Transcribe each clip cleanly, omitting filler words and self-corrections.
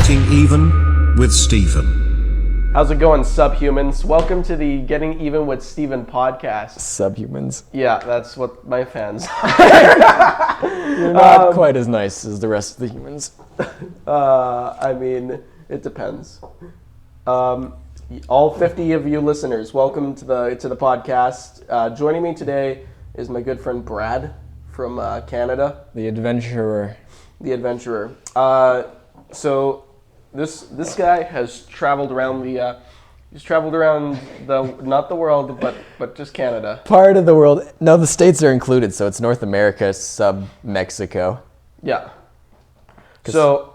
Getting Even with Stephen. How's it going, subhumans? Welcome to the Getting Even with Stephen podcast. Subhumans? Yeah, that's what my fans You're not quite as nice as the rest of the humans. I mean, it depends. All 50 of you listeners, welcome to the podcast. Joining me today is my good friend Brad from Canada. The adventurer. The adventurer. So this guy has traveled around the not the world, but just Canada. Part of the world. No, the states are included, so it's North America, sub-Mexico. Yeah. So,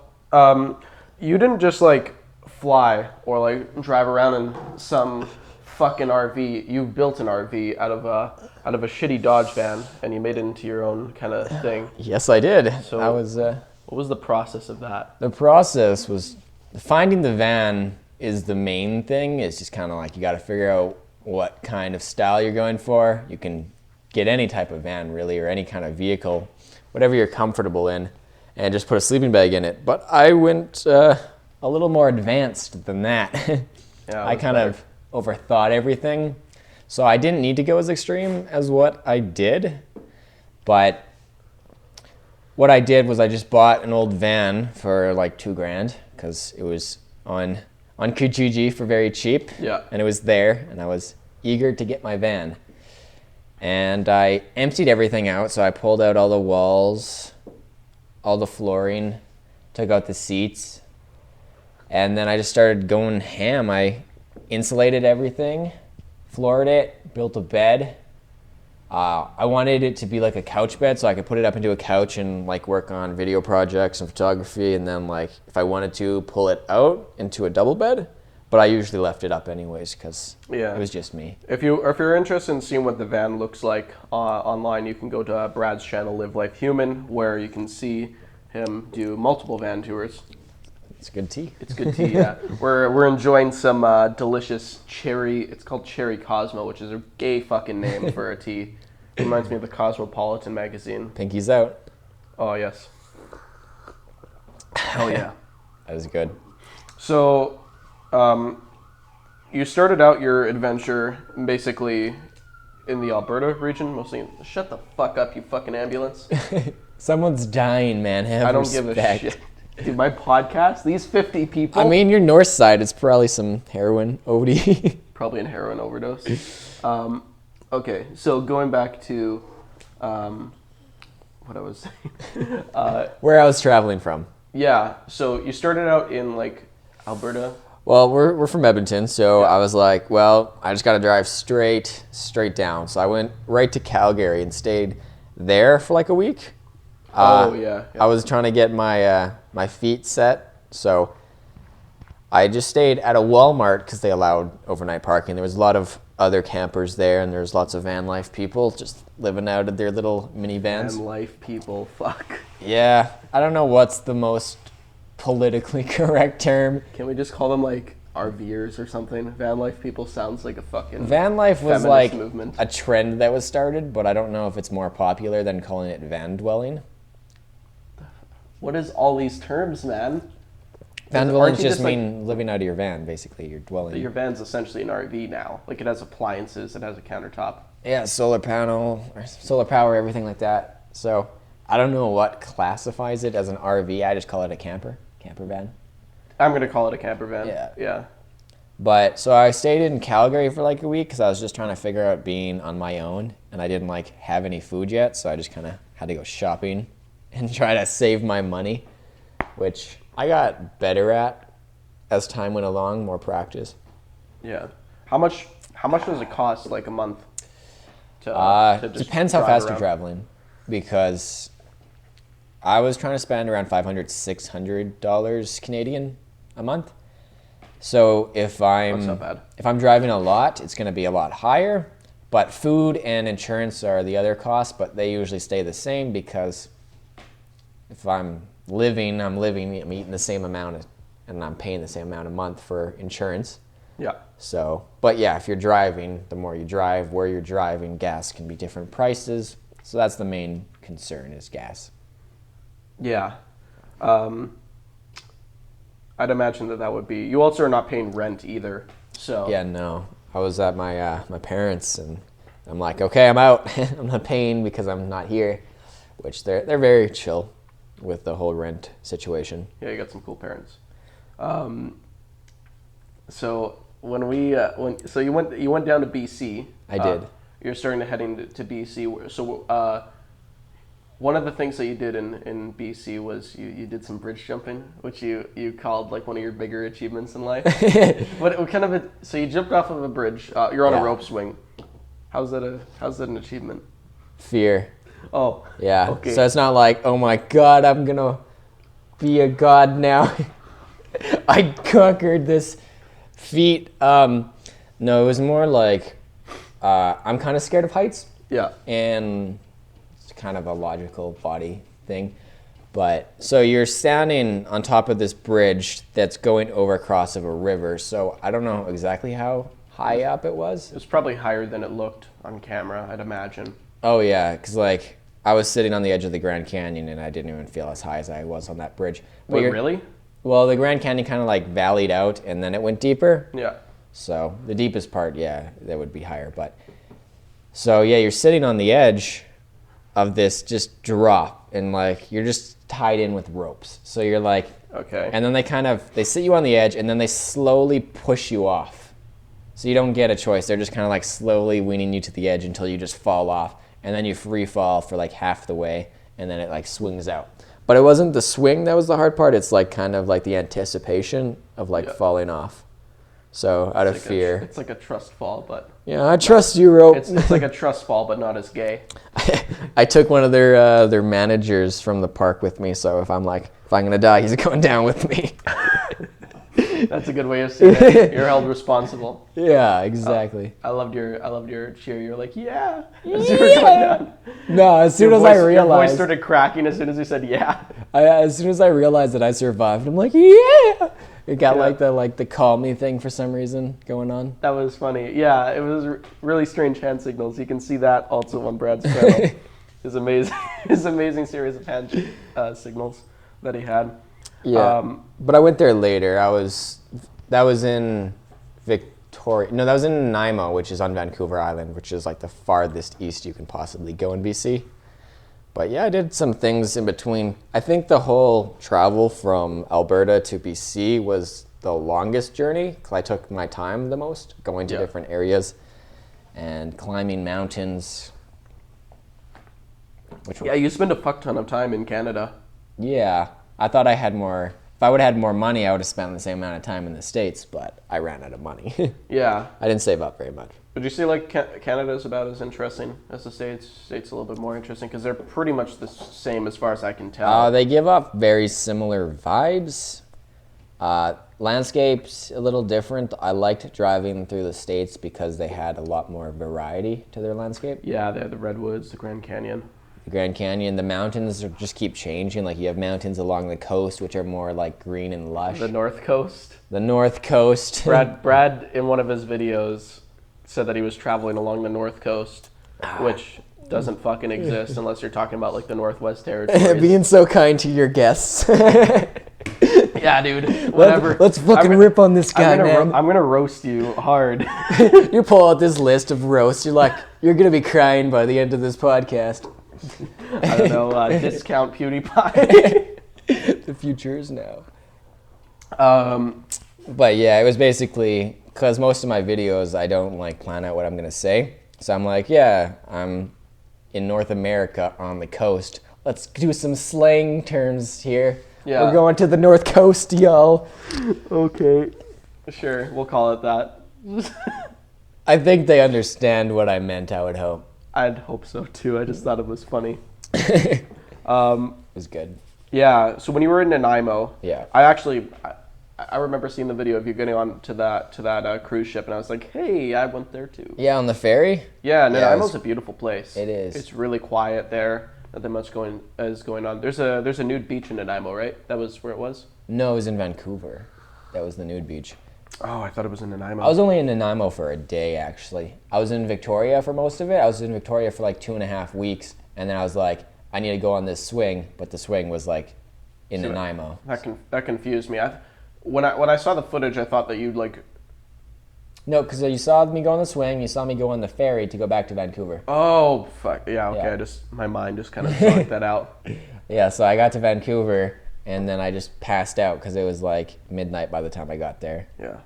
you didn't just like fly or like drive around in some fucking RV. You built an RV out of a shitty Dodge van, and you made it into your own kind of thing. Yes, I did. So I was. What was the process of that? The process was finding the van is the main thing. It's just kind of like you got to figure out what kind of style you're going for. You can get any type of van really, or any kind of vehicle, whatever you're comfortable in, and just put a sleeping bag in it. But I went a little more advanced than that. Yeah, I kind of overthought everything. So I didn't need to go as extreme as what I did. But what I did was I just bought an old van for like $2,000 because it was on Kijiji for very cheap. Yeah. And it was there, and I was eager to get my van. And I emptied everything out, so I pulled out all the walls, all the flooring, took out the seats, and then I just started going ham. I insulated everything, floored it, built a bed. I wanted it to be like a couch bed, so I could put it up into a couch and like work on video projects and photography, and then like if I wanted to pull it out into a double bed. But I usually left it up anyways because it was just me. If you're interested in seeing what the van looks like online, you can go to Brad's channel, Live Life Human, where you can see him do multiple van tours. It's good tea. It's good tea, yeah. We're enjoying some delicious cherry. It's called Cherry Cosmo, which is a gay fucking name for a tea. It reminds me of the Cosmopolitan magazine. Pinky's out. Oh, yes. Hell yeah. That was good. So, you started out your adventure basically in the Alberta region, mostly. Shut the fuck up, you fucking ambulance. Someone's dying, man. I don't give a shit. Dude, my podcast, these 50 people. I mean, your north side, it's probably some heroin OD. Probably a heroin overdose. Okay, so going back to what I was saying. Where I was traveling from. Yeah, so you started out in like Alberta. Well, we're from Edmonton, so I was like, well, I just got to drive straight down. So I went right to Calgary and stayed there for like a week. Yeah. I was trying to get my my feet set, so I just stayed at a Walmart because they allowed overnight parking. There was a lot of other campers there, and there's lots of van life people just living out of their little minivans. Van life people, fuck. Yeah, I don't know what's the most politically correct term. Can we just call them like RVers or something? Van life people sounds like a fucking van life was feminist like movement. A trend that was started, but I don't know if it's more popular than calling it van dwelling. What is all these terms, man? Van dwelling just mean living out of your van, basically. You're dwelling. Your van's essentially an RV now. Like it has appliances, it has a countertop. Yeah, solar panel, or solar power, everything like that. So I don't know what classifies it as an RV. I just call it a camper van. I'm gonna call it a camper van. Yeah. But so I stayed in Calgary for like a week because I was just trying to figure out being on my own, and I didn't like have any food yet, so I just kind of had to go shopping and try to save my money, which I got better at as time went along, more practice. Yeah. How much does it cost like a month to just depends how fast around? you're traveling, because I was trying to spend around $500-$600 Canadian a month. So if I'm driving a lot, it's going to be a lot higher, but food and insurance are the other costs, but they usually stay the same because if I'm eating the same amount and I'm paying the same amount a month for insurance. Yeah. So, but yeah, if you're driving, the more you drive, where you're driving, gas can be different prices. So that's the main concern is gas. Yeah. I'd imagine that would be. You also are not paying rent either, so. Yeah, no. I was at my my parents, and I'm like, okay, I'm out. I'm not paying because I'm not here, which they're very chill with the whole rent situation. Yeah, you got some cool parents. So when we so you went down to BC. I did. You're starting to heading to BC. So one of the things that you did in BC was you did some bridge jumping, which you called like one of your bigger achievements in life. What kind of so you jumped off of a bridge. You're on a rope swing. How's that an achievement? Fear. Oh. Yeah. Okay. So it's not like, oh my God, I'm gonna be a god now. I conquered this feat. No, it was more like I'm kind of scared of heights. Yeah. And it's kind of a logical body thing. But so you're standing on top of this bridge that's going over across of a river. So I don't know exactly how high up it was. It was probably higher than it looked on camera, I'd imagine. Oh yeah, because like I was sitting on the edge of the Grand Canyon and I didn't even feel as high as I was on that bridge. But Wait, really? Well, the Grand Canyon kind of like valleyed out and then it went deeper. Yeah. So the deepest part, yeah, that would be higher. But so yeah, you're sitting on the edge of this just drop and like you're just tied in with ropes. So you're like, okay. And then they sit you on the edge and then they slowly push you off. So you don't get a choice. They're just kind of like slowly weaning you to the edge until you just fall off. And then you free fall for like half the way and then it like swings out. But it wasn't the swing that was the hard part. It's like kind of like the anticipation of like falling off. So out of fear. It's like a trust fall, but. Yeah, I trust you, rope. It's like a trust fall, but not as gay. I took one of their managers from the park with me. So if I'm gonna die, he's going down with me. That's a good way of saying it. You're held responsible. Yeah, exactly. I loved your cheer. You're like, yeah. As you were going down. No, as soon as I realized, your voice started cracking as soon as you said yeah. As soon as I realized that I survived, I'm like, yeah. It got like the call me thing for some reason going on. That was funny. Yeah, it was really strange hand signals. You can see that also on Brad's channel. His amazing series of hand signals that he had. Yeah, but I went there later. That was in Victoria. No, that was in Nanaimo, which is on Vancouver Island, which is like the farthest east you can possibly go in BC. But yeah, I did some things in between. I think the whole travel from Alberta to BC was the longest journey because I took my time the most, going to different areas and climbing mountains. You spend a fuck ton of time in Canada. Yeah. I thought I had more. If I would have had more money, I would have spent the same amount of time in the States, but I ran out of money. Yeah. I didn't save up very much. Would you say like Canada is about as interesting as the States? States a little bit more interesting because they're pretty much the same as far as I can tell. They give off very similar vibes. Landscapes a little different. I liked driving through the States because they had a lot more variety to their landscape. Yeah, they have the redwoods, the Grand Canyon. The Grand Canyon, the mountains just keep changing. Like you have mountains along the coast, which are more like green and lush. The North Coast. The North Coast. Brad, in one of his videos, said that he was traveling along the North Coast, which doesn't fucking exist unless you're talking about like the Northwest Territories. Being so kind to your guests. Yeah, dude. Whatever. Let's fucking rip on this guy, man. I'm gonna roast you hard. You pull out this list of roasts. You're gonna be crying by the end of this podcast. I don't know. Discount PewDiePie. The future is now. But yeah, it was basically because most of my videos I don't like plan out what I'm gonna say. So I'm like, yeah, I'm in North America on the coast. Let's do some slang terms here. Yeah. We're going to the North Coast, y'all. Okay. Sure, we'll call it that. I think they understand what I meant, I would hope. I'd hope so too. I just thought it was funny. It was good. Yeah, so when you were in Nanaimo, yeah. I remember seeing the video of you getting on to that cruise ship, and I was like, hey, I went there too. Yeah, on the ferry? Yeah, Nanaimo's a beautiful place. It is. It's really quiet there. Nothing much going on. There's a Nude Beach in Nanaimo, right? That was where it was? No, it was in Vancouver. That was the Nude Beach. Oh, I thought it was in Nanaimo. I was only in Nanaimo for a day, actually. I was in Victoria for most of it. I was in Victoria for like 2.5 weeks, and then I was like, I need to go on this swing, but the swing was like in Nanaimo. That confused me. when I saw the footage, I thought that you'd like. No, because you saw me go on the swing, you saw me go on the ferry to go back to Vancouver. Oh fuck yeah, okay. Yeah. My mind just kind of blocked that out. Yeah, so I got to Vancouver, and then I just passed out because it was like midnight by the time I got there. Yeah.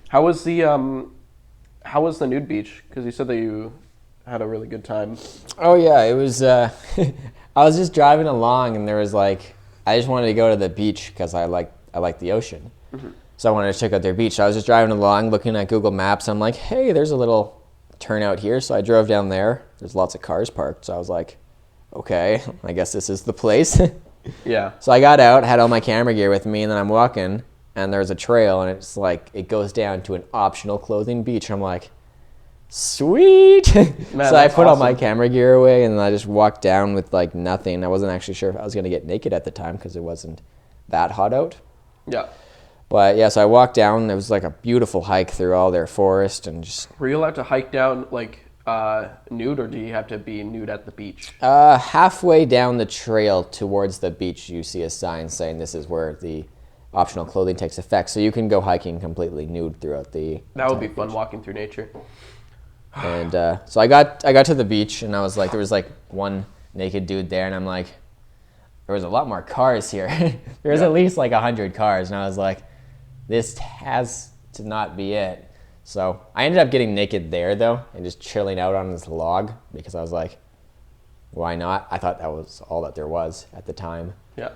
How was the Nude Beach? Because you said that you had a really good time. Oh yeah, it was. I was just driving along, and there was like, I just wanted to go to the beach because I like the ocean. Mm-hmm. So I wanted to check out their beach. So I was just driving along, looking at Google Maps. I'm like, hey, there's a little turnout here. So I drove down there. There's lots of cars parked. So I was like, okay, I guess this is the place. Yeah. So I got out, had all my camera gear with me, and then I'm walking, and there's a trail, and it's like, it goes down to an optional clothing beach. I'm like, sweet. Man, so I put all awesome. my camera gear away, and then I just walked down with like nothing. I wasn't actually sure if I was going to get naked at the time because it wasn't that hot out. Yeah. But yeah, so I walked down. It was like a beautiful hike through all their forest and just Were you allowed to hike down like nude, or do you have to be nude at the beach? halfway down the trail towards the beach, you see a sign saying this is where the optional clothing takes effect. So you can go hiking completely nude throughout the That would be entire fun, walking through nature. And so I got to the beach, and I was like, there was like one naked dude there, and I'm like, there was a lot more cars here. There was at least like 100 cars, and I was like, this has to not be it. So I ended up getting naked there though, and just chilling out on this log because I was like, why not? I thought that was all that there was at the time. Yeah.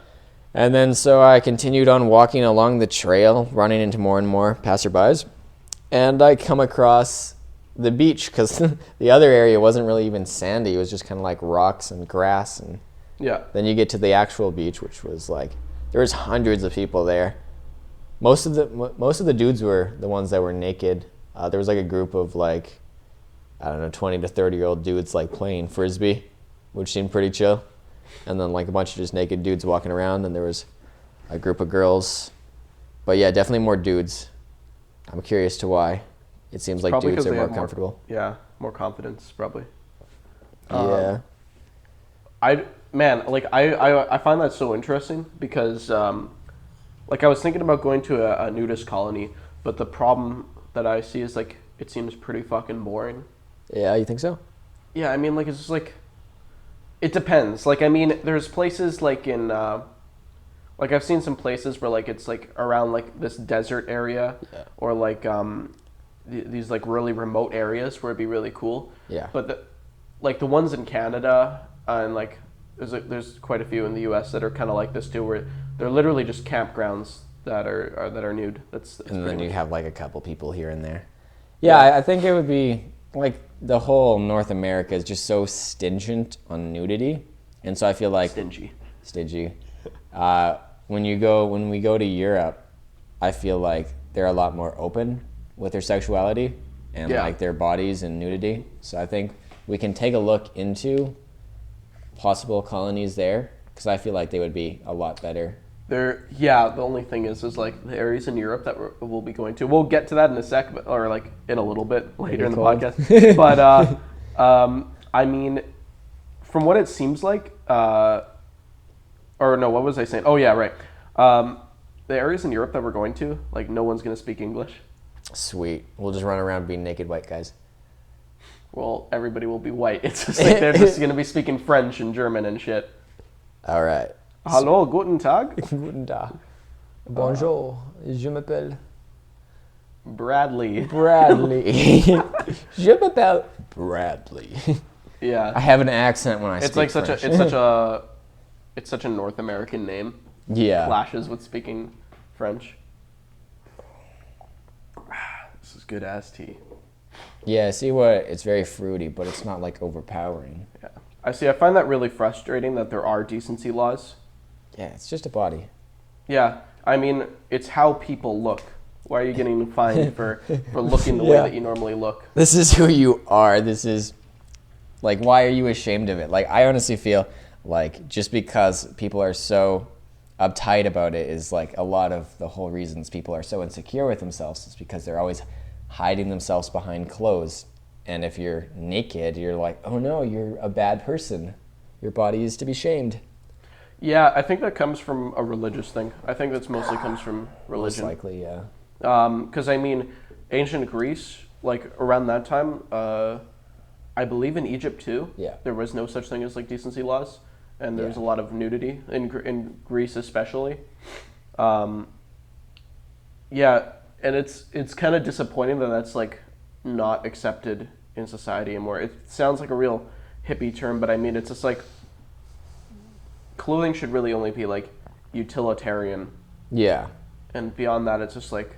And then so I continued on walking along the trail, running into more and more passerbys, and I come across the beach because the other area wasn't really even sandy. It was just kind of like rocks and grass, and Yeah. then you get to the actual beach, which was like, there was hundreds of people there. Most of the dudes were the ones that were naked. There was like a group of like, I don't know, 20 to 30-year-old dudes like playing frisbee, which seemed pretty chill. And then like a bunch of just naked dudes walking around, and there was a group of girls. But yeah, definitely more dudes. I'm curious to why. It seems like Probably dudes 'cause are they more have comfortable. Yeah, more confidence probably. Yeah. I find that so interesting because like I was thinking about going to a nudist colony, but the problem that I see is like it seems pretty fucking boring. Yeah, you think so? Yeah, I mean like it's just like it depends. Like I mean there's places like in like I've seen some places where like it's like around like this desert area or like these like really remote areas where it'd be really cool. Yeah. But the ones in Canada and like there's quite a few in the U.S. that are kind of like this too, where they're literally just campgrounds that are nude. That's And then pretty you much- have like a couple people here and there. Yeah, I think it would be like the whole North America is just so stingent on nudity, and so I feel like stingy. when we go to Europe, I feel like they're a lot more open with their sexuality and Yeah. like their bodies and nudity. So I think we can take a look into possible colonies there because I feel like they would be a lot better. The only thing is like the areas in Europe that we'll be going to. We'll get to that in a sec, or like in a little bit later in the cold. podcast. But I mean, from what it seems like, or no, what was I saying? Oh yeah, right. The areas in Europe that we're going to, like no one's gonna speak English. Sweet. We'll just run around being naked white guys. Well, everybody will be white. It's just like they're just gonna be speaking French and German and shit. All right. Hallo, guten Tag. Guten Tag. Bonjour. Je m'appelle Bradley. Bradley. Je m'appelle Bradley. Yeah. I have an accent when I It's speak like French. it's such a North American name. Yeah. Clashes with speaking French. This is good ass tea. Yeah, see what? It's very fruity, but it's not like overpowering. Yeah. I find that really frustrating that there are decency laws. Yeah, it's just a body. Yeah. I mean, it's how people look. Why are you getting fined for looking the way Yeah. that you normally look? This is who you are. This is, like, why are you ashamed of it? Like, I honestly feel like just because people are so uptight about it is like a lot of the whole reasons people are so insecure with themselves is because they're always hiding themselves behind clothes. And if you're naked, you're like, oh no, you're a bad person. Your body is to be shamed. Yeah, I think that comes from a religious thing. I think that's mostly comes from religion. Most likely, yeah. Because I mean, ancient Greece, like around that time, I believe in Egypt too. Yeah. There was no such thing as like decency laws, and there was a Yeah. lot of nudity in Greece especially. Yeah, and it's kind of disappointing that that's like not accepted in society anymore. It sounds like a real hippie term, but I mean it's just like clothing should really only be like utilitarian, Yeah. and beyond that, it's just like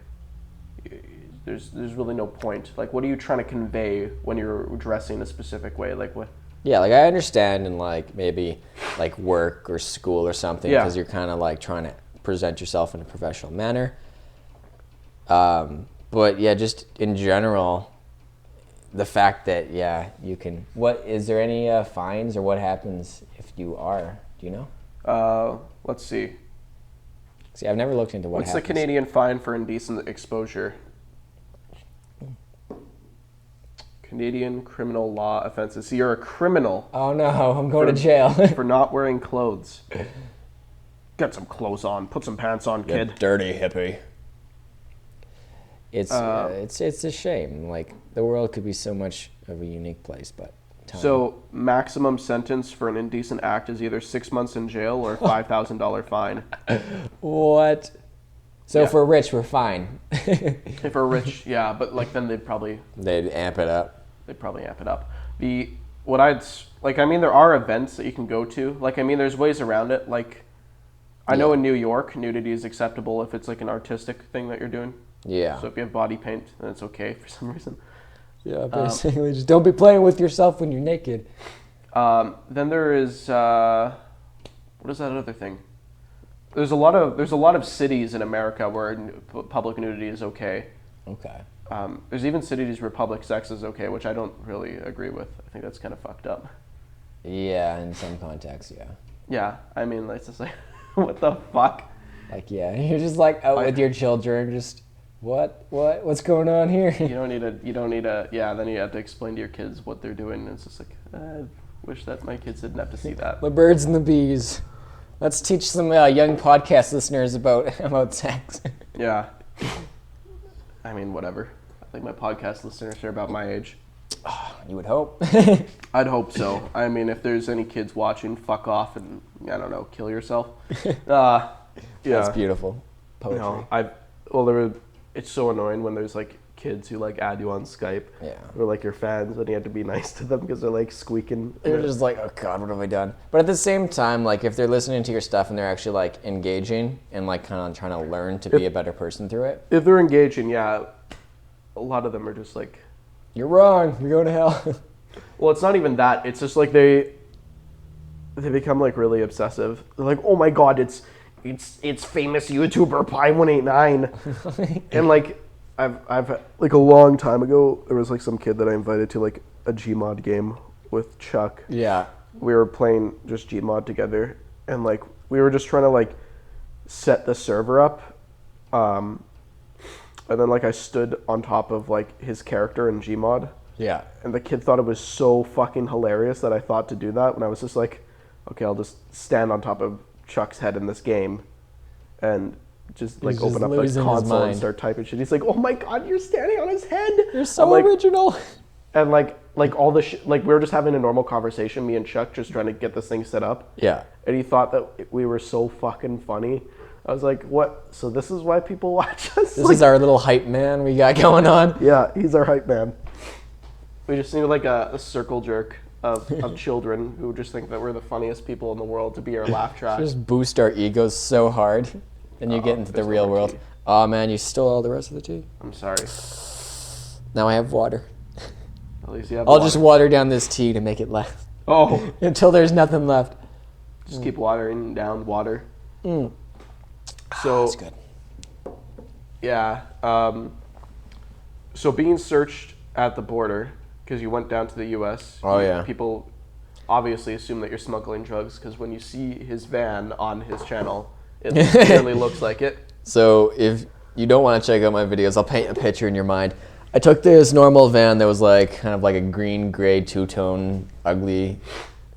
there's really no point. Like, what are you trying to convey when you're dressing a specific way? Like what? Yeah, like I understand in like maybe like work or school or something Yeah. because you're kind of like trying to present yourself in a professional manner. But yeah, just in general, the fact that you can. What is there any fines or what happens if you are? Do you know? Let's see. See, I've never looked into what What's happens. the Canadian fine for indecent exposure? Canadian criminal law offenses. So you're a criminal Oh no, I'm going to jail. for not wearing clothes. Get some clothes on. Put some pants on, kid. Dirty hippie. It's a shame. Like the world could be so much of a unique place, but time. So maximum sentence for an indecent act is either 6 months in jail or $5,000 fine. What? So Yeah. if we're rich, we're fine. If we're rich, yeah, but like then they'd probably Amp it up. amp it up. I mean, there are events that you can go to. Like, I mean, there's ways around it. Like, I know in New York, nudity is acceptable if it's like an artistic thing that you're doing. Yeah. So if you have body paint, then it's okay for some reason. Yeah, basically, just don't be playing with yourself when you're naked. Then there is what is that other thing? There's a lot of cities in America where public nudity is okay. Okay. There's even cities where public sex is okay, which I don't really agree with. I think that's kind of fucked up. Yeah, in some contexts, yeah. Yeah, I mean, it's just like, what the fuck? Like, yeah, you're just like out with your children, just what's going on here? You don't need a, yeah, then you have to explain to your kids what they're doing. And it's just like, I wish that my kids didn't have to see that. The birds and the bees. Let's teach some young podcast listeners about sex. Yeah. I mean, whatever. I think my podcast listeners are about my age. You would hope. I'd hope so. I mean, if there's any kids watching, fuck off and, I don't know, kill yourself. Yeah. That's beautiful. Poetry. No, it's so annoying when there's like kids who like add you on Skype. Yeah. Or like your fans and you have to be nice to them because they're like squeaking. You're just like, oh God, what have I done? But at the same time, like if they're listening to your stuff and they're actually like engaging and like kind of trying to learn to be a better person through it. If they're engaging, yeah, a lot of them are just like, you're wrong. You're going to hell. well, it's not even that. It's just like they become like really obsessive. They're like, oh my God, it's famous YouTuber Pie189. And like, I've like a long time ago, there was like some kid that I invited to like a Gmod game with Chuck. Yeah. We were playing just Gmod together, and like we were just trying to like set the server up, and then like I stood on top of like his character in Gmod, Yeah. and the kid thought it was so fucking hilarious that I thought to do that. When I was just like, okay, I'll just stand on top of Chuck's head in this game, and just like He's open just up the losing his console and mind. start typing shit. He's like, oh my God, you're standing on his head. You're so I'm like, original. and like all the like we were just having a normal conversation, me and Chuck, just trying to get this thing set up. Yeah. And he thought that we were so fucking funny. I was like, what? So this is why people watch us? This is our little hype man we got going on. Yeah, he's our hype man. We just need like a circle jerk of children who just think that we're the funniest people in the world to be our laugh track. Just boost our egos so hard. Then you get into the there's real no more world. tea. Oh man, you stole all the rest of the tea. I'm sorry. Now I have water. At least you have I'll water. just water down this tea to make it last. Oh, Until there's nothing left. just keep watering down water. So That's good. yeah. So being searched at the border because you went down to the U.S. Oh, yeah. People obviously assume that you're smuggling drugs because when you see his van on his channel, it clearly looks like it. So if you don't want to check out my videos, I'll paint a picture in your mind. I took this normal van that was like kind of like a green, gray, two-tone, ugly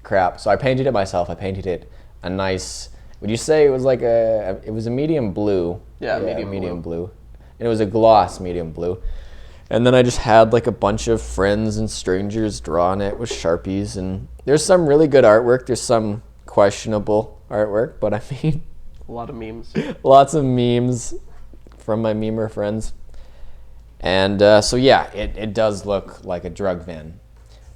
crap. So I painted it myself. I painted it a nice Would you say it was like it was a medium blue? Yeah, medium blue. And it was a gloss medium blue. And then I just had like a bunch of friends and strangers draw on it with Sharpies. And there's some really good artwork. There's some questionable artwork, but I mean... A lot of memes. Lots of memes from my memer friends. And so yeah, it does look like a drug van.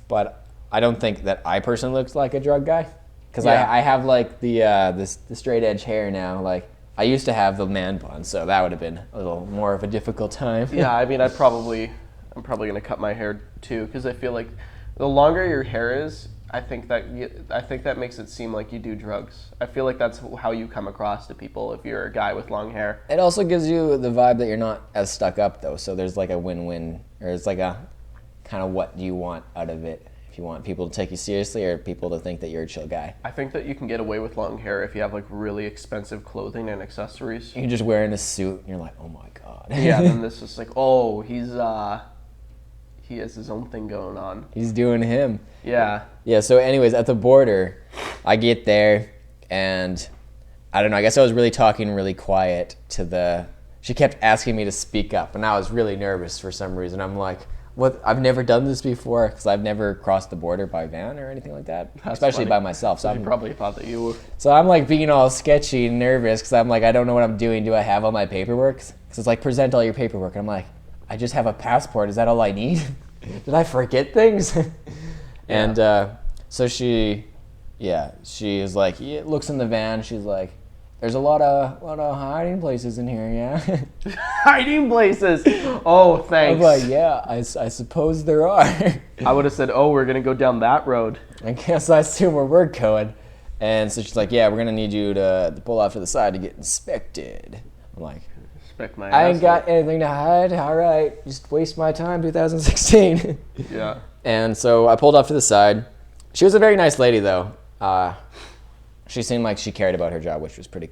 But I don't think that I personally look like a drug guy. Because I have like the straight edge hair now. Like I used to have the man bun, so that would have been a little more of a difficult time. Yeah, I mean, I'm probably gonna cut my hair too, because I feel like the longer your hair is, I think that makes it seem like you do drugs. I feel like that's how you come across to people if you're a guy with long hair. It also gives you the vibe that you're not as stuck up though, so there's like a win-win, or it's like a kind of what do you want out of it. If you want people to take you seriously or people to think that you're a chill guy. I think that you can get away with long hair if you have like really expensive clothing and accessories. You're just wearing a suit and you're like, oh my god. Yeah, then this is like, oh, he has his own thing going on. He's doing him. Yeah. Yeah, so anyways, at the border, I get there and I don't know, I guess I was really talking really quiet to she kept asking me to speak up and I was really nervous for some reason. I'm like, what? I've never done this before because I've never crossed the border by van or anything like that, especially by myself. So you probably thought that you were. So I'm like being all sketchy and nervous because I'm like, I don't know what I'm doing. Do I have all my paperwork? Because it's like, present all your paperwork. And I'm like, I just have a passport. Is that all I need? Did I forget things? And so she is like, looks in the van. She's like, there's a lot of hiding places in here, yeah? Hiding places? Oh, thanks. I'm like, yeah, I suppose there are. I would have said, oh, we're going to go down that road. I guess I assume where we're going. And so she's like, yeah, we're going to need you to pull off to the side to get inspected. I'm like, inspect my I ain't got anything to hide. All right, just waste my time, 2016. Yeah. And so I pulled off to the side. She was a very nice lady, though. She seemed like she cared about her job, which was pretty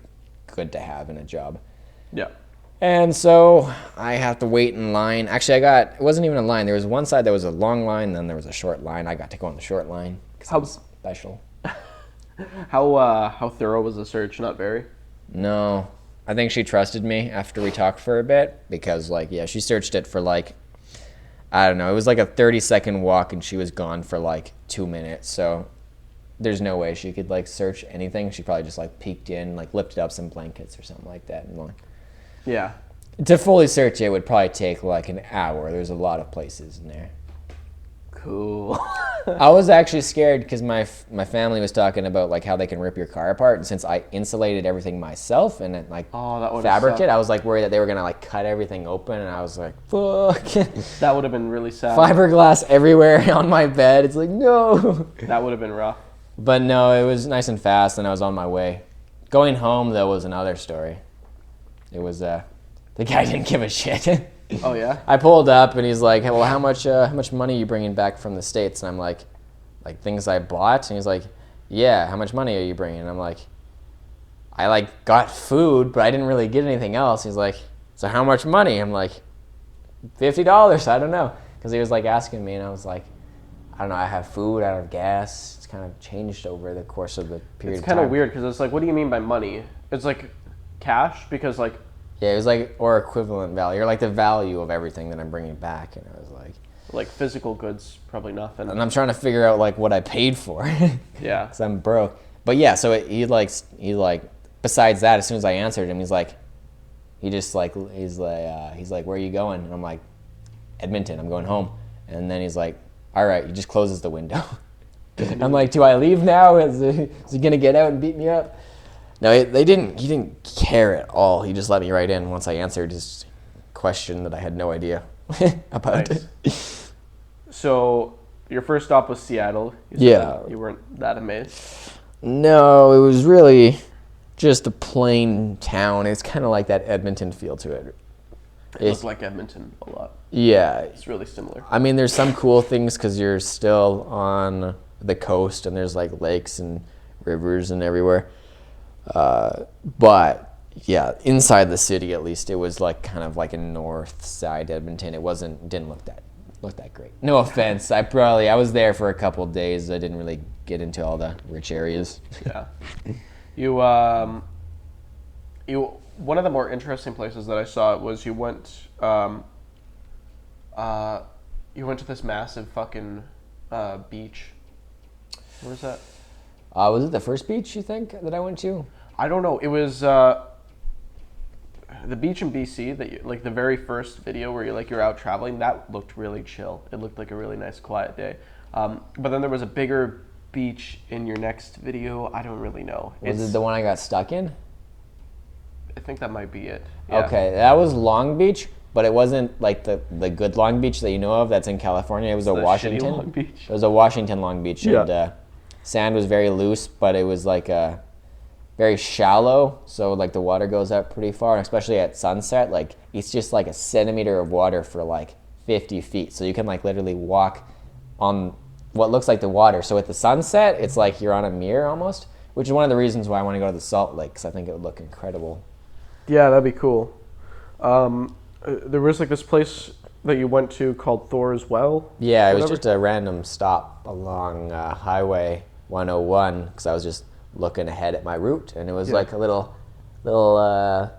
good to have in a job. Yeah. And so I have to wait in line. Actually, it wasn't even a line. There was one side that was a long line, then there was a short line. I got to go on the short line because it was special. How thorough was the search? Not very? No. I think she trusted me after we talked for a bit because, she searched it for, I don't know. It was like a 30-second walk, and she was gone for, 2 minutes, so... There's no way she could search anything. She probably just peeked in, lifted up some blankets or something like that. And yeah. To fully search it would probably take an hour. There's a lot of places in there. Cool. I was actually scared because my family was talking about how they can rip your car apart, and since I insulated everything myself and then fabric it, I was worried that they were gonna cut everything open, and I was like, fuck. That would have been really sad. Fiberglass everywhere on my bed. It's no. That would have been rough. But no, it was nice and fast, and I was on my way. Going home, though, was another story. It was, the guy didn't give a shit. Oh, yeah? I pulled up, and he's like, well, how much money are you bringing back from the States? And I'm like, things I bought? And he's like, yeah, how much money are you bringing? And I'm like, I, got food, but I didn't really get anything else. He's like, so how much money? I'm like, $50, I don't know. Because he was, asking me, and I was like, I don't know, I have food, I have gas. It's kind of changed over the course of the period of time. It's kind of weird because it's what do you mean by money? It's cash because Yeah, it was or equivalent value, or the value of everything that I'm bringing back. And I was like... physical goods, probably nothing. And I'm trying to figure out what I paid for. Yeah. Because I'm broke. But yeah, so he besides that, as soon as I answered him, he's like, where are you going? And I'm like, Edmonton, I'm going home. And then he's like, all right, he just closes the window. I'm like, do I leave now? Is he going to get out and beat me up? No, he didn't care at all. He just let me right in once I answered his question that I had no idea about. Nice. So your first stop was Seattle. You weren't that amazed? No, it was really just a plain town. It's kind of like that Edmonton feel to it. It looks like Edmonton a lot. Yeah. It's really similar. I mean, there's some cool things because you're still on the coast and there's lakes and rivers and everywhere. But yeah, inside the city at least, it was kind of a north side Edmonton. It didn't look that great. No offense. I was there for a couple of days. I didn't really get into all the rich areas. Yeah. One of the more interesting places that I saw was you went to this massive fucking beach. Where was that? Was it the first beach you think that I went to? I don't know. It was the beach in BC that like the very first video where you're out traveling. That looked really chill. It looked like a really nice quiet day. But then there was a bigger beach in your next video. I don't really know. Was it the one I got stuck in? I think that might be it. Yeah. Okay, that was Long Beach, but it wasn't like the good Long Beach that you know of that's in California. It was a The Washington. shitty Long Beach. It was a Washington Long Beach, Yeah. and sand was very loose, but it was like very shallow, so like the water goes up pretty far, and especially at sunset, like it's just like a centimeter of water for like 50 feet, so you can like literally walk on what looks like the water. So at the sunset, it's like you're on a mirror almost, which is one of the reasons why I want to go to the Salt Lake, because I think it would look incredible. Yeah, that'd be cool. There was like this place that you went to called Thor's Well. Yeah, it was Whatever. just a random stop along Highway 101, because I was just looking ahead at my route, and it was like a little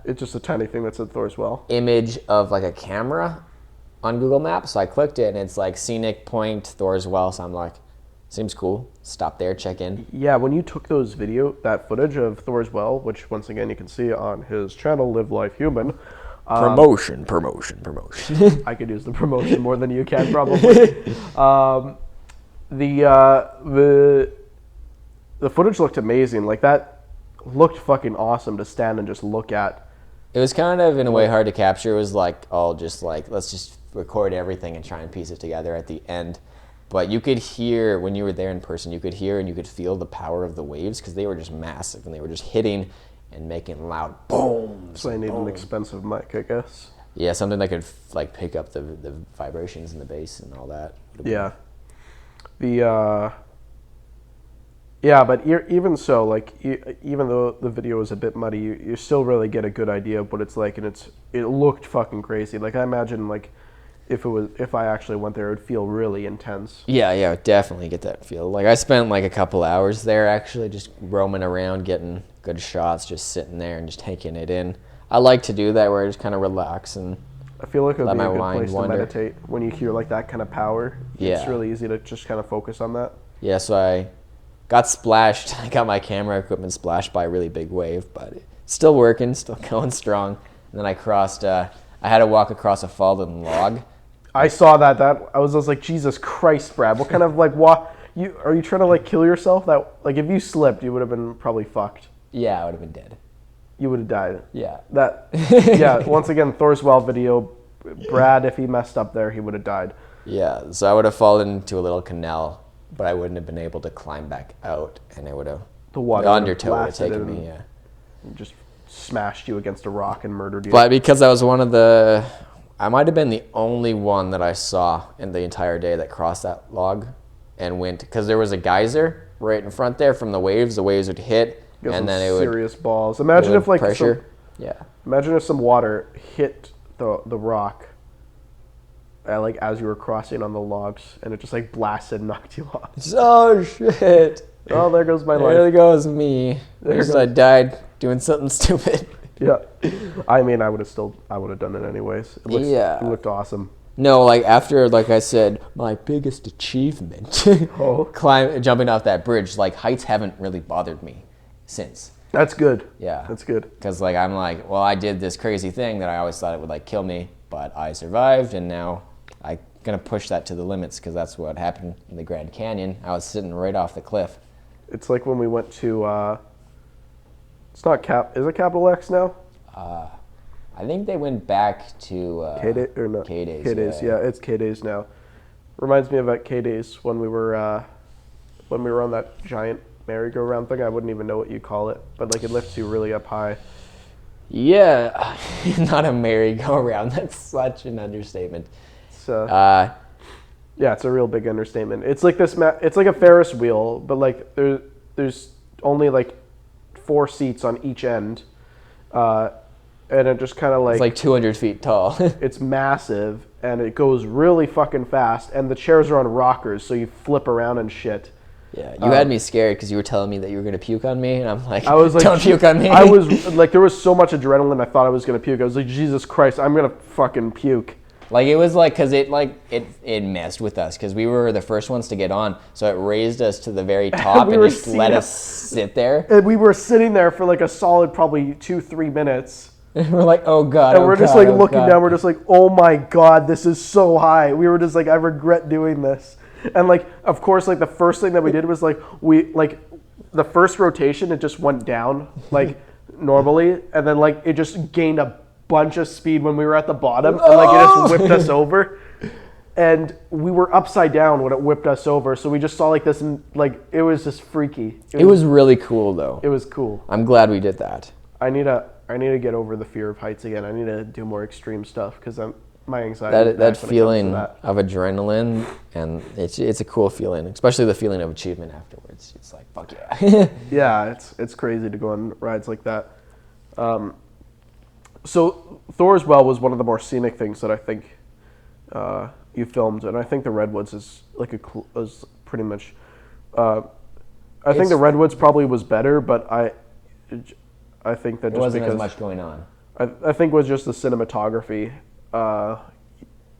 It's just a tiny thing that said Thor's Well. image of like a camera on Google Maps. So I clicked it, and it's like scenic point Thor's Well. So I'm like, seems cool. Stop there, check in. Yeah, when you took that footage of Thor's Well, which once again you can see on his channel, Live Life Human. Promotion. I could use the promotion more than you can probably. The footage looked amazing. Like that looked fucking awesome to stand and just look at. It was kind of in a way hard to capture. It was like all just like, let's just record everything and try and piece it together at the end. But you could hear, when you were there in person, you could hear and you could feel the power of the waves, because they were just massive and they were just hitting and making loud booms. So I need an expensive mic, I guess. Yeah, something that could like pick up the vibrations and the bass and all that. Yeah. Yeah, but even so, like even though the video is a bit muddy, you still really get a good idea of what it's like, and it looked fucking crazy. Like I imagine, like if I actually went there, it would feel really intense. Yeah, definitely get that feel. Like I spent like a couple hours there actually, just roaming around, getting good shots, just sitting there and just taking it in. I like to do that where I just kind of relax and I feel like it would let be a my good mind place wander. to meditate when you hear like that kind of power. Yeah. It's really easy to just kind of focus on that. Yeah, so I got splashed. I got my camera equipment splashed by a really big wave, but it's still working, still going strong. And then I crossed, I had to walk across a fallen log. I saw that. I was just like, Jesus Christ, Brad. What kind of like are you trying to like kill yourself? That like if you slipped, you would have been probably fucked. Yeah, I would have been dead. You would have died. Yeah. Yeah. Once again, Thor's Well video. Brad, if he messed up there, he would have died. Yeah, so I would have fallen into a little canal, but I wouldn't have been able to climb back out, and it would have, The water the would have undertow would have blasted taken and me, yeah. just smashed you against a rock and murdered you. But because I was I might have been the only one that I saw in the entire day that crossed that log and went, because there was a geyser right in front there from the waves would hit, Got and some then it would serious balls. Imagine it would if like pressure. Yeah. Imagine if some water hit the rock, like as you were crossing on the logs, and it just like blasted and knocked you off. Oh shit. Oh, there goes my life. There goes me. There I died doing something stupid. Yeah, I mean, I would have done it anyways. It looked awesome. No, like after, like I said, my biggest achievement, jumping off that bridge. Like heights haven't really bothered me since. That's good. Yeah, That's good. because like I'm like, well, I did this crazy thing that I always thought it would like kill me, but I survived, and now I'm gonna push that to the limits, because that's what happened in the Grand Canyon. I was sitting right off the cliff. It's like when we went to. It's not Is it Capital X now? I think they went back to K-Day or not? K-Days. K-Days, yeah, it's K-Days now. Reminds me of at K-Days when we were on that giant merry-go-round thing. I wouldn't even know what you call it, but like it lifts you really up high. Yeah, not a merry-go-round. That's such an understatement. So yeah, it's a real big understatement. It's like it's like a Ferris wheel, but like there's only like 4 seats on each end, and it just kind of like It's like 200 feet tall. it's massive, and it goes really fucking fast, and the chairs are on rockers, so you flip around and shit. Yeah, you had me scared because you were telling me that you were going to puke on me, and I'm like, I was like, don't puke on me. I was like, there was so much adrenaline, I thought I was going to puke. I was like, Jesus Christ, I'm going to fucking puke. Like, it was like, because it messed with us, because we were the first ones to get on, so it raised us to the very top and just let us sit there. And we were sitting there for like a solid probably 2-3 minutes. And we're like, oh God, and we're just like looking down, we're just like, oh my God, this is so high. We were just like, I regret doing this. And like, of course, like the first thing that we did was like, the first rotation, it just went down like normally. And then like, it just gained a bunch of speed when we were at the bottom. And like, it just whipped us over. And we were upside down when it whipped us over. So we just saw like this, like, it was just freaky. It was really cool though. It was cool. I'm glad we did that. I need to get over the fear of heights again. I need to do more extreme stuff because my anxiety. That feeling of adrenaline, and it's a cool feeling, especially the feeling of achievement afterwards. It's like, fuck yeah. Yeah, it's crazy to go on rides like that. So Thor's Well was one of the more scenic things that I think you filmed, and I think the Redwoods is like is pretty much. I think the Redwoods probably was better, but I think that it just wasn't because as much going on. I think it was just the cinematography.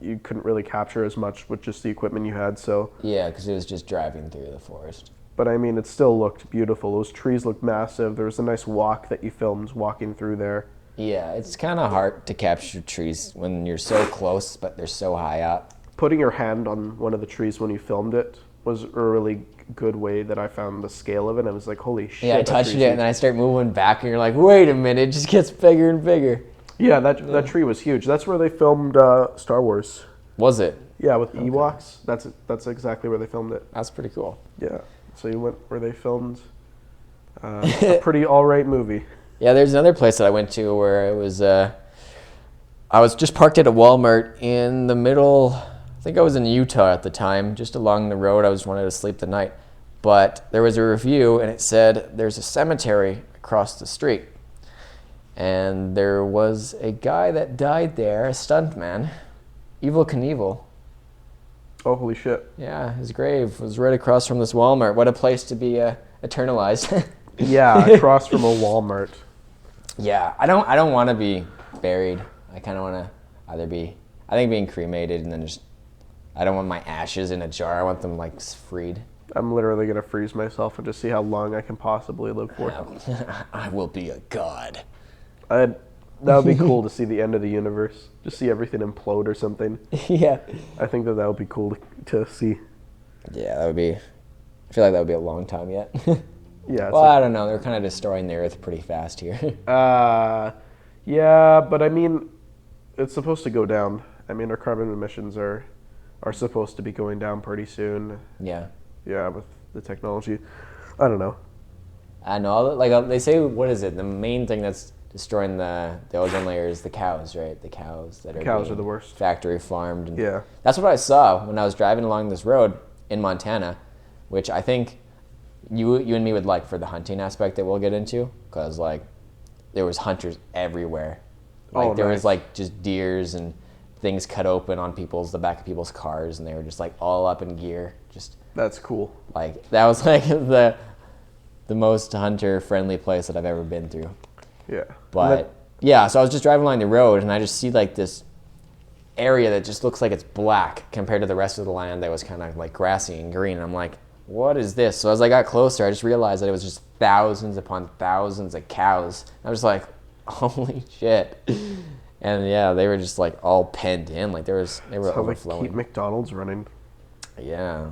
You couldn't really capture as much with just the equipment you had. So yeah, because it was just driving through the forest. But I mean, it still looked beautiful. Those trees looked massive. There was a nice walk that you filmed walking through there. Yeah, it's kind of hard to capture trees when you're so close, but they're so high up. Putting your hand on one of the trees when you filmed it was a really good way that I found the scale of it. I was like, holy shit. Yeah, I touched it and then I start moving back and you're like, wait a minute, it just gets bigger and bigger. Yeah, that tree was huge. That's where they filmed Star Wars. Was it? Yeah, with Ewoks. That's exactly where they filmed it. That's pretty cool. Yeah, so you went where they filmed a pretty all-right movie. Yeah, there's another place that I went to where it was, I was just parked at a Walmart in the middle, I think I was in Utah at the time, just along the road. I just wanted to sleep the night. But there was a review and it said there's a cemetery across the street. And there was a guy that died there, a stuntman, Evel Knievel. Oh, holy shit. Yeah, his grave was right across from this Walmart. What a place to be eternalized. Yeah, across from a Walmart. Yeah, I don't want to be buried. I kind of want to either be, I think being cremated and then just, I don't want my ashes in a jar. I want them like freed. I'm literally going to freeze myself and just see how long I can possibly live for. I will be a god. That would be cool to see the end of the universe. Just see everything implode or something. Yeah. I think that would be cool to see. Yeah, that would be, I feel like that would be a long time yet. Yeah. Well, I don't know. They're kind of destroying the earth pretty fast here. Yeah, but I mean, it's supposed to go down. I mean, our carbon emissions are supposed to be going down pretty soon. Yeah. Yeah, with the technology. I don't know. I know. Like they say, what is it? The main thing that's destroying the ozone layer is the cows, right? The cows that are the worst. Factory farmed. And yeah. That's what I saw when I was driving along this road in Montana, which I think you and me would like for the hunting aspect that we'll get into, because like there was hunters everywhere. Like there was like just deers and things cut open on the back of people's cars, and they were just like all up in gear. Just that's cool. Like that was like the most hunter friendly place that I've ever been through. Yeah. But yeah, so I was just driving along the road and I just see like this area that just looks like it's black compared to the rest of the land that was kind of like grassy and green. And I'm like, what is this? So as I got closer, I just realized that it was just thousands upon thousands of cows. I was like, holy shit. And yeah, they were just like all penned in. Like they were overflowing. They keep McDonald's running. Yeah.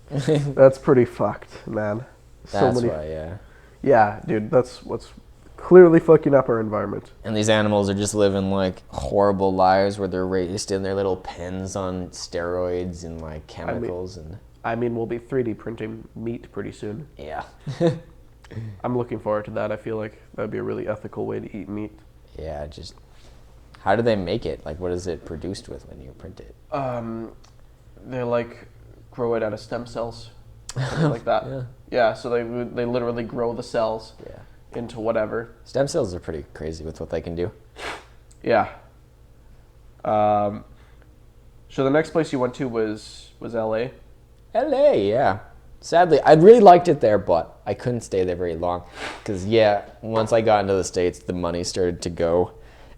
That's pretty fucked, man. That's why, yeah. Yeah, dude, that's what's clearly fucking up our environment. And these animals are just living like horrible lives where they're raised in their little pens on steroids and like chemicals. I mean, we'll be 3D printing meat pretty soon. Yeah. I'm looking forward to that. I feel like that would be a really ethical way to eat meat. Yeah, just how do they make it? Like, what is it produced with when you print it? They like grow it out of stem cells, something like that. Yeah. So they literally grow the cells into whatever. Stem cells are pretty crazy with what they can do. Yeah. So the next place you went to was L.A. LA, yeah. sadly, I really liked it there, but I couldn't stay there very long. Because, once I got into the States, the money started to go.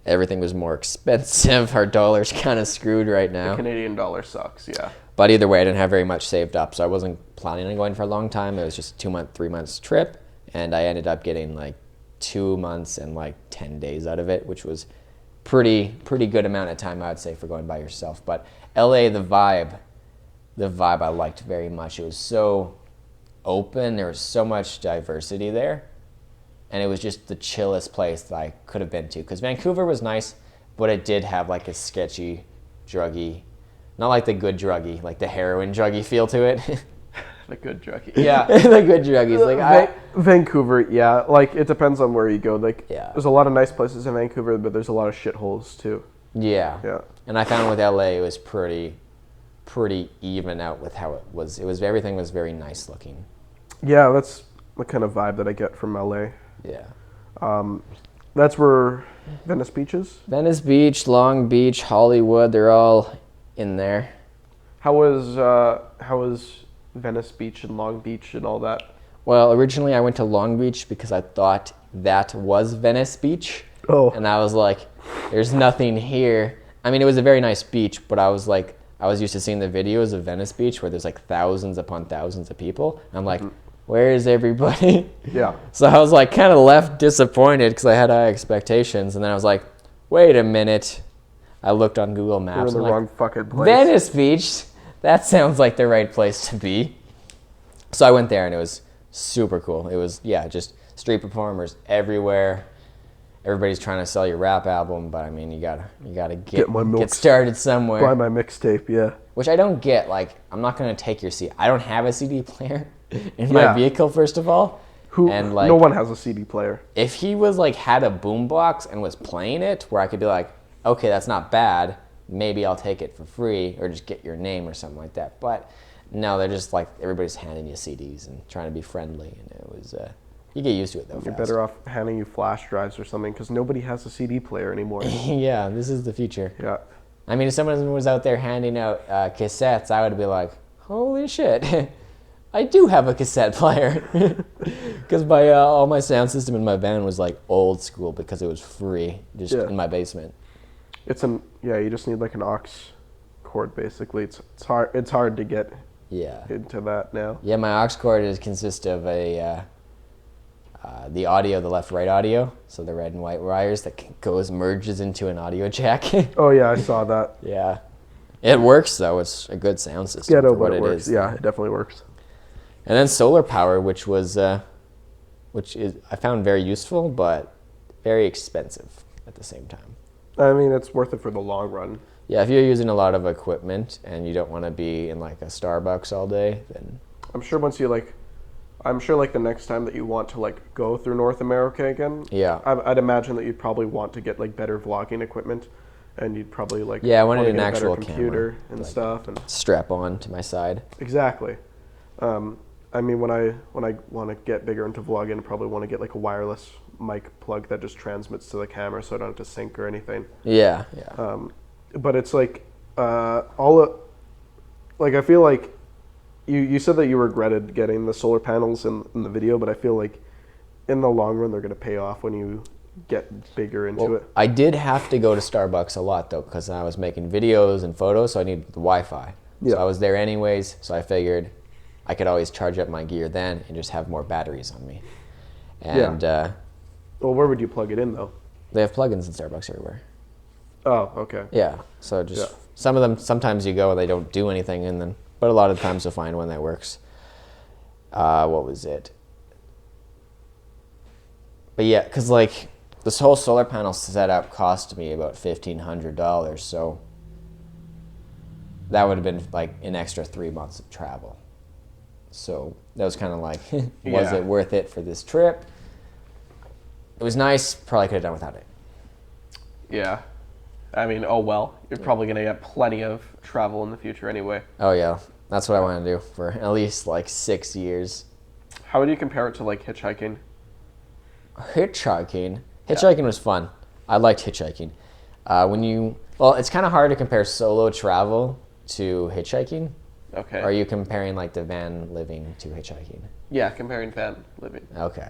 Everything was more expensive. Our dollar's kind of screwed right now. The Canadian dollar sucks, yeah. But either way, I didn't have very much saved up, so I wasn't planning on going for a long time. It was just a 2-month, 3 months trip, and I ended up getting like 2 months and like 10 days out of it, which was pretty good amount of time, I would say, for going by yourself. But LA, the vibe I liked very much. It was so open. There was so much diversity there. And it was just the chillest place that I could have been to. Because Vancouver was nice, but it did have like a sketchy, druggy, not like the good druggy, like the heroin druggy feel to it. The good druggy. Yeah, the good druggies. Like Vancouver, yeah. Like, it depends on where you go. Like, Yeah. there's a lot of nice places in Vancouver, but there's a lot of shitholes too. Yeah. Yeah. And I found with LA, it was pretty even out with how it was. Everything was very nice looking. Yeah, that's the kind of vibe that I get from LA. Yeah. That's where Venice Beach is. Venice Beach, Long Beach, Hollywood, they're all in there. How was Venice Beach and Long Beach and all that? Well, originally I went to Long Beach because I thought that was Venice Beach. Oh. And I was like, there's nothing here. I mean, it was a very nice beach, but I was used to seeing the videos of Venice Beach where there's like thousands upon thousands of people. I'm like, where is everybody? Yeah. So I was like kind of left disappointed because I had high expectations. And then I was like, wait a minute. I looked on Google Maps. You're in the I'm like, wrong fucking place. Venice Beach, that sounds like the right place to be. So I went there and it was super cool. It was, just street performers everywhere. Everybody's trying to sell your rap album, but I mean, you gotta get started somewhere. Buy my mixtape, yeah. Which I don't get. Like, I'm not gonna take your CD. I don't have a CD player in my vehicle, first of all. No one has a CD player. If he was like had a boombox and was playing it, where I could be like, okay, that's not bad. Maybe I'll take it for free or just get your name or something like that. But no, they're just like everybody's handing you CDs and trying to be friendly, and it was. You get used to it though. You're better off handing you flash drives or something because nobody has a CD player anymore. Yeah, this is the future. Yeah. I mean, if someone was out there handing out cassettes, I would be like, holy shit, I do have a cassette player. Because all my sound system in my van was like old school because it was free just in my basement. You just need like an aux cord basically. It's hard to get into that now. Yeah, my aux cord consists of the audio, the left-right audio, so the red and white wires that merges into an audio jack. Oh yeah, I saw that. Yeah, it works though. It's a good sound system for what it is. Yeah, it definitely works. And then solar power, which I found very useful, but very expensive at the same time. I mean, it's worth it for the long run. Yeah, if you're using a lot of equipment and you don't want to be in like a Starbucks all day, then I'm sure the next time that you want to like go through North America again, I'd imagine that you'd probably want to get like better vlogging equipment, and you'd probably like I wanted an get a actual better computer camera, and like, stuff and strap on to my side. Exactly. I mean, when I want to get bigger into vlogging, I probably want to get like a wireless mic plug that just transmits to the camera, so I don't have to sync or anything. Yeah. But it's like I feel like. You said that you regretted getting the solar panels in the video, but I feel like in the long run they're going to pay off when you get bigger into it. I did have to go to Starbucks a lot though because I was making videos and photos, so I needed the Wi-Fi. Yeah. So I was there anyways, so I figured I could always charge up my gear then and just have more batteries on me. And well, where would you plug it in though? They have plugins in Starbucks everywhere. Oh, okay. Yeah, so some of them, sometimes you go and they don't do anything, and then. But a lot of times you'll find one that works. What was it? But yeah, because like this whole solar panel setup cost me about $1,500, so that would have been like an extra 3 months of travel. So that was kind of like, was it worth it for this trip? It was nice. Probably could have done without it. Yeah. I mean, oh well. You're probably going to get plenty of travel in the future anyway. Oh yeah. That's what I want to do for at least like 6 years. How would you compare it to like hitchhiking? Hitchhiking was fun. I liked hitchhiking. It's kind of hard to compare solo travel to hitchhiking Okay. Or are you comparing like the van living to hitchhiking? Yeah, comparing van living. Okay.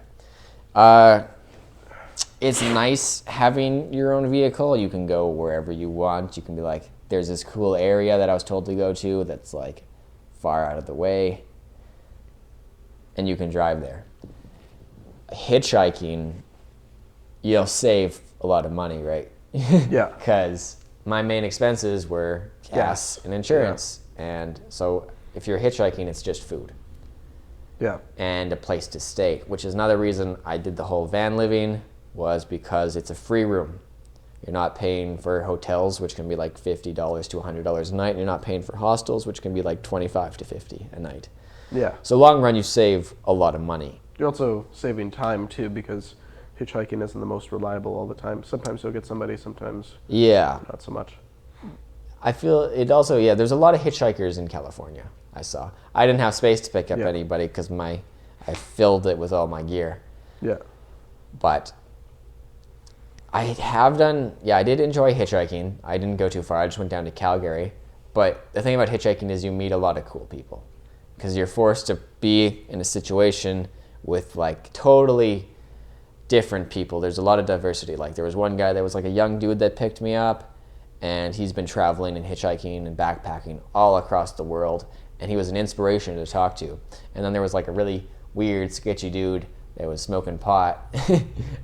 It's nice having your own vehicle. You can go wherever you want. You can be like, there's this cool area that I was told to go to that's like far out of the way, and you can drive there. Hitchhiking, you'll save a lot of money, right? Yeah. Because my main expenses were gas and insurance. And so if you're hitchhiking, it's just food. Yeah. And a place to stay, which is another reason I did the whole van living, was because it's a free room. You're not paying for hotels, which can be like $50 to $100 a night. And you're not paying for hostels, which can be like $25 to $50 a night. Yeah. So long run, you save a lot of money. You're also saving time too, because hitchhiking isn't the most reliable all the time. Sometimes you'll get somebody, sometimes not so much. I feel it also, there's a lot of hitchhikers in California, I saw. I didn't have space to pick up anybody because I filled it with all my gear. Yeah. But I did enjoy hitchhiking. I didn't go too far. I just went down to Calgary. But the thing about hitchhiking is you meet a lot of cool people because you're forced to be in a situation with like totally different people. There's a lot of diversity. Like there was one guy that was like a young dude that picked me up, and he's been traveling and hitchhiking and backpacking all across the world, and he was an inspiration to talk to. And then there was like a really weird, sketchy dude that was smoking pot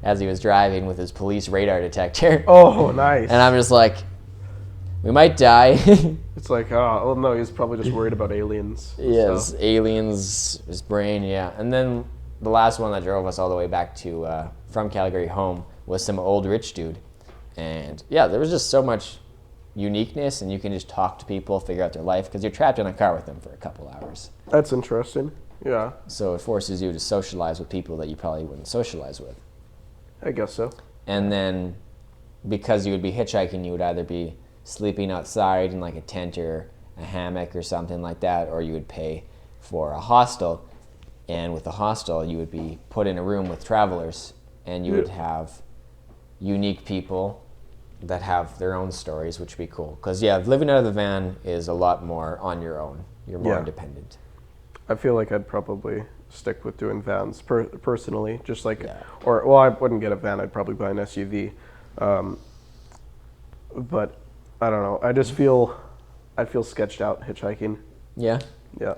as he was driving with his police radar detector. Oh, nice. And I'm just like, we might die. It's like, oh no, he's probably just worried about aliens. Yes, aliens, his brain, yeah. And then the last one that drove us all the way back to from Calgary home was some old rich dude. And yeah, there was just so much uniqueness, and you can just talk to people, figure out their life, because you're trapped in a car with them for a couple hours. That's interesting. Yeah. So it forces you to socialize with people that you probably wouldn't socialize with. I guess so. And then because you would be hitchhiking, you would either be sleeping outside in like a tent or a hammock or something like that, or you would pay for a hostel. And with the hostel, you would be put in a room with travelers, and you would have unique people that have their own stories, which would be cool. Because, living out of the van is a lot more on your own. You're more independent. I feel like I'd probably stick with doing vans personally. Just like, I wouldn't get a van. I'd probably buy an SUV. But I don't know. I feel sketched out hitchhiking. Yeah? Yeah.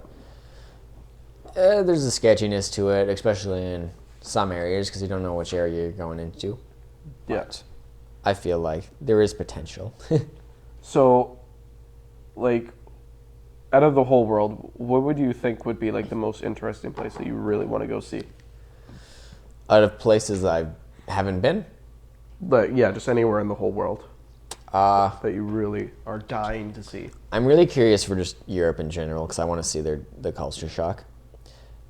There's a sketchiness to it, especially in some areas, because you don't know which area you're going into. But I feel like there is potential. So, like, out of the whole world, what would you think would be like the most interesting place that you really want to go see? Out of places I haven't been? But just anywhere in the whole world that you really are dying to see. I'm really curious for just Europe in general, because I want to see the culture shock.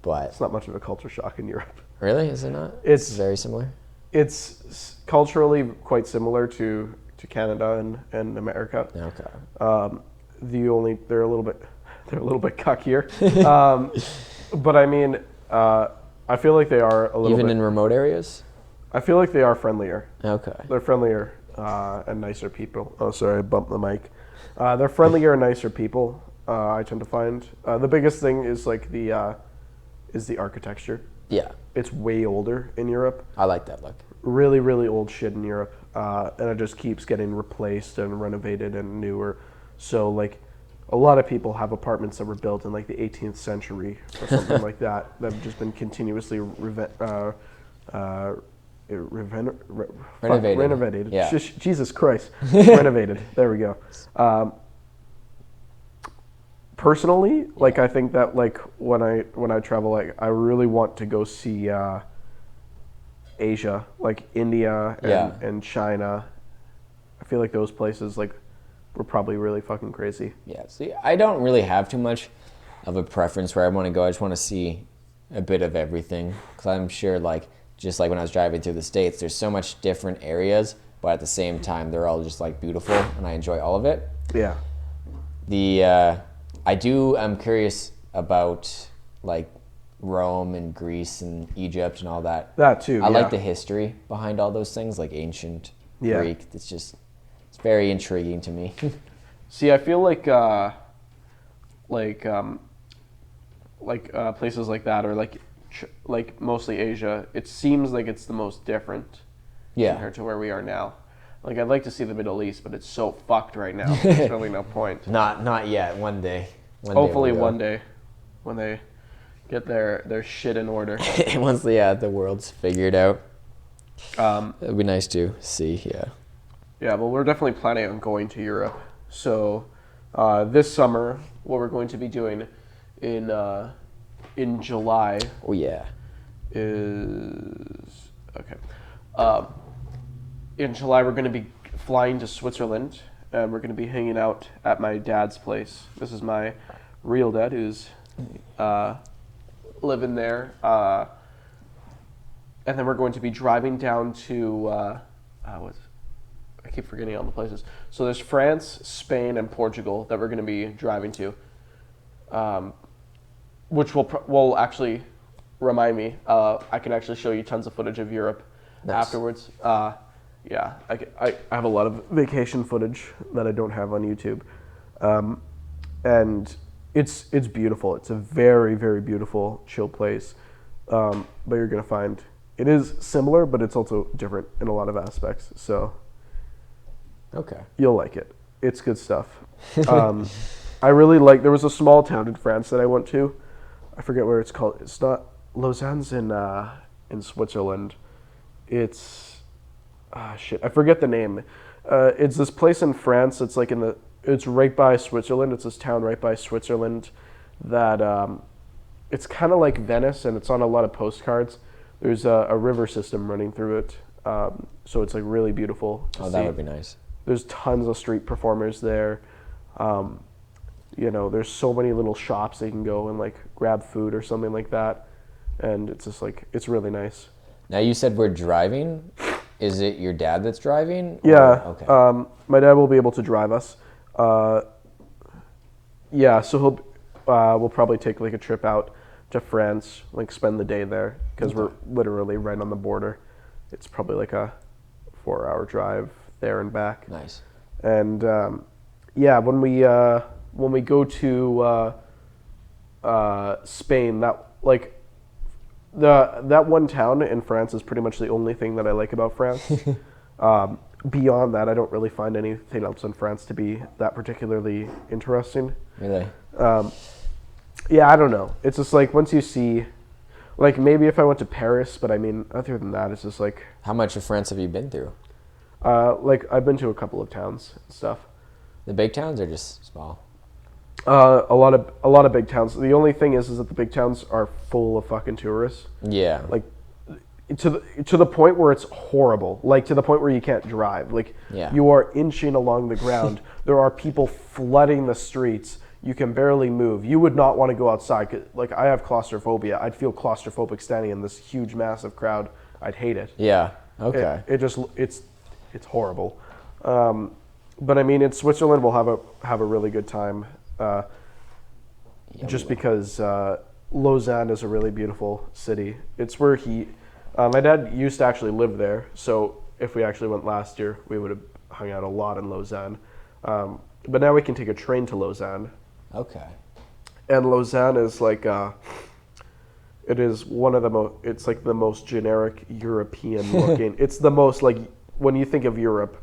But it's not much of a culture shock in Europe. Really? Is it not? It's very similar? It's culturally quite similar to Canada and America. Okay. They're a little bit cuckier. But I mean, I feel like they are a little even bit, in remote areas? I feel like they are friendlier. Okay. They're friendlier and nicer people. Oh, sorry, I bumped the mic. They're friendlier and nicer people. I tend to find the biggest thing is like is the architecture. Yeah. It's way older in Europe. I like that look. Really, really old shit in Europe, and it just keeps getting replaced and renovated and newer. So like, a lot of people have apartments that were built in like the 18th century or something like that have just been continuously renovated. Yeah. Jesus Christ, renovated. There we go. Personally, like I think that like when I travel, like I really want to go see Asia, like India and China. I feel like those places like were probably really fucking crazy. Yeah. See, I don't really have too much of a preference where I want to go. I just want to see a bit of everything, because I'm sure like just like when I was driving through the States, there's so much different areas, but at the same time they're all just like beautiful, and I enjoy all of it. Yeah. I'm curious about like Rome and Greece and Egypt and all that. That too. I like the history behind all those things, like ancient Greek. It's very intriguing to me. See, I feel like like places like that, or like mostly Asia, it seems like it's the most different compared to where we are now. Like, I'd like to see the Middle East, but it's so fucked right now. There's really no point. Not yet. One day. Hopefully one day when they get their shit in order. Once the world's figured out. It'd be nice to see, yeah. Yeah, well, we're definitely planning on going to Europe. So this summer, what we're going to be doing in July. Oh yeah. Is okay. In July, we're going to be flying to Switzerland, and we're going to be hanging out at my dad's place. This is my real dad, who's living there. And then we're going to be driving down to I keep forgetting all the places. So there's France, Spain, and Portugal that we're going to be driving to, which will actually remind me. I can actually show you tons of footage of Europe afterwards. Yeah, I have a lot of vacation footage that I don't have on YouTube, and it's beautiful. It's a very, very beautiful, chill place. But you're gonna find it is similar, but it's also different in a lot of aspects. So, okay, you'll like it. It's good stuff. I really like. There was a small town in France that I went to. I forget where it's called. It's not Lausanne's in Switzerland. It's shit. I forget the name. It's this place in France. It's like it's right by Switzerland. It's this town right by Switzerland that it's kind of like Venice, and it's on a lot of postcards. There's a river system running through it, so it's like really beautiful to see. That would be nice. There's tons of street performers there. There's so many little shops that you can go and like grab food or something like that, and it's just like it's really nice. Now you said we're driving. Is it your dad that's driving? Yeah. Okay. My dad will be able to drive us. Yeah, so we'll probably take like a trip out to France, like spend the day there, because we're literally right on the border. It's probably like a 4-hour drive there and back. Nice. And when we go to Spain, that one town in France is pretty much the only thing that I like about France. Beyond that, I don't really find anything else in France to be that particularly interesting. Really? Yeah, I don't know. It's just like once you see, like maybe if I went to Paris, but I mean, other than that, it's just like. How much of France have you been through? Like I've been to a couple of towns and stuff. The big towns or just small? A lot of big towns. The only thing is that the big towns are full of fucking tourists. Yeah. Like to the point where it's horrible. Like to the point where you can't drive. Like you are inching along the ground. There are people flooding the streets. You can barely move. You would not want to go outside. Like I have claustrophobia. I'd feel claustrophobic standing in this huge, massive crowd. I'd hate it. Yeah. Okay. It's horrible. But I mean, in Switzerland, we'll have a really good time. Just because Lausanne is a really beautiful city. It's where my dad used to actually live there. So if we actually went last year, we would have hung out a lot in Lausanne. But now we can take a train to Lausanne. Okay. And Lausanne is like, it is one of the it's like the most generic European looking. It's the most like, when you think of Europe,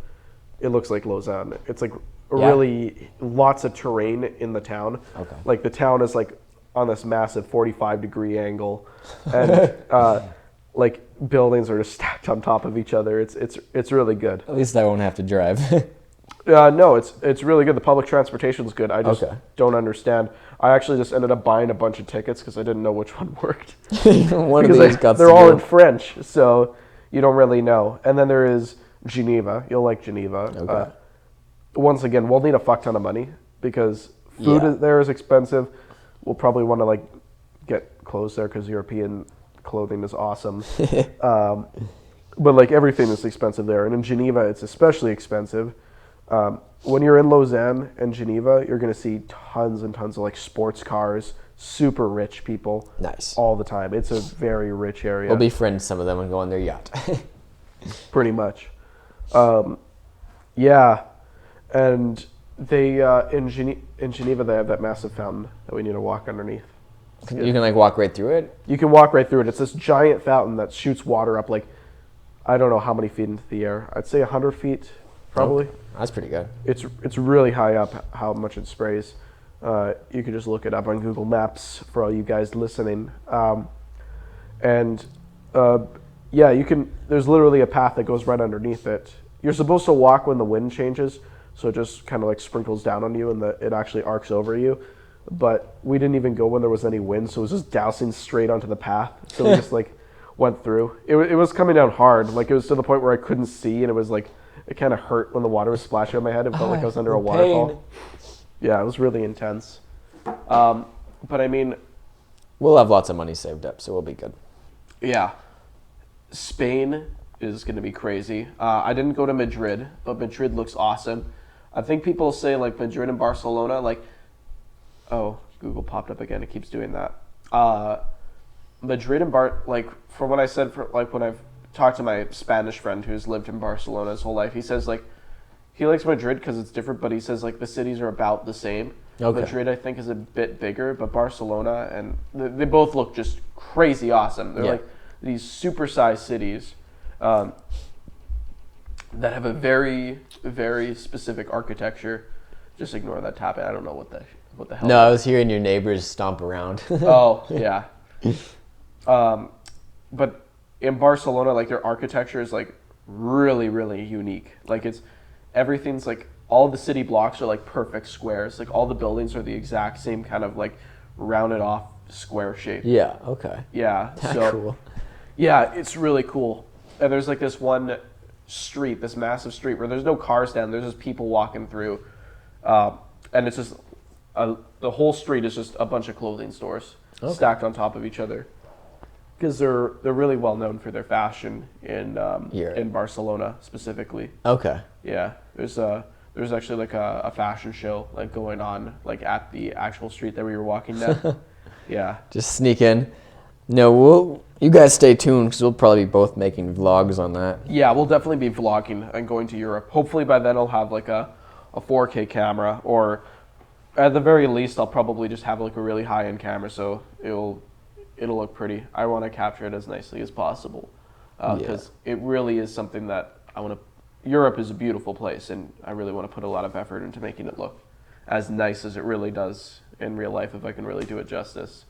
it looks like Lausanne. It's like really lots of terrain in the town. Okay. Like the town is like on this massive 45-degree angle, and like buildings are just stacked on top of each other. It's really good. At least I won't have to drive. No, it's really good. The public transportation's good. I just don't understand. I actually just ended up buying a bunch of tickets because I didn't know which one worked. They're all in French, so you don't really know. And then there is Geneva. You'll like Geneva. Okay. Once again, we'll need a fuck ton of money because food there is expensive. We'll probably want to like get clothes there because European clothing is awesome. But like everything is expensive there, and in Geneva it's especially expensive. When you're in Lausanne and Geneva, you're going to see tons and tons of like sports cars, super rich people. Nice. All the time. It's a very rich area. We'll befriend some of them and go on their yacht. Pretty much. Yeah. And They in Geneva they have that massive fountain that we need to walk underneath. You can like walk right through it. You can walk right through it. It's this giant fountain that shoots water up like, I don't know how many feet into the air. I'd say 100 feet, probably. Oh, that's pretty good. It's really high up how much it sprays. You can just look it up on Google Maps for all you guys listening. Yeah, you can. There's literally a path that goes right underneath it. You're supposed to walk when the wind changes, so it just kind of like sprinkles down on you and it actually arcs over you. But we didn't even go when there was any wind, so it was just dousing straight onto the path. So we just like went through. It was coming down hard. Like it was to the point where I couldn't see, and it was like it kind of hurt when the water was splashing on my head. It felt like I was under a waterfall. Yeah, it was really intense. But I mean, we'll have lots of money saved up, so we'll be good. Yeah. Spain is going to be crazy. I didn't go to Madrid, but Madrid looks awesome. I think people say like Madrid and Barcelona, like, oh, Google popped up again. It keeps doing that. Madrid and like from what I said, when I've talked to my Spanish friend who's lived in Barcelona his whole life, he says like he likes Madrid because it's different, but he says like the cities are about the same. Okay. Madrid, I think, is a bit bigger, but Barcelona and they both look just crazy awesome. They're like these supersized cities that have a very, very specific architecture. Just ignore that tapping. I don't know what the hell. No, I was hearing your neighbors stomp around. Oh yeah. But in Barcelona, like their architecture is like really, really unique. Like everything's like all the city blocks are like perfect squares. Like all the buildings are the exact same kind of like rounded off square shape. Yeah. Okay. Yeah. That's cool. Yeah, it's really cool. And there's like this one street, this massive street where there's no cars down. There's just people walking through, and it's just the whole street is just a bunch of clothing stores stacked on top of each other. Because they're really well known for their fashion in Barcelona specifically. Okay. Yeah, there's actually like a fashion show like going on like at the actual street that we were walking down. Yeah. Just sneak in. No, you guys stay tuned because we'll probably be both making vlogs on that. Yeah, we'll definitely be vlogging and going to Europe. Hopefully by then I'll have like a 4K camera, or at the very least I'll probably just have like a really high-end camera, so it'll look pretty. I want to capture it as nicely as possible because it really is something that I want to. Europe is a beautiful place, and I really want to put a lot of effort into making it look as nice as it really does in real life if I can really do it justice.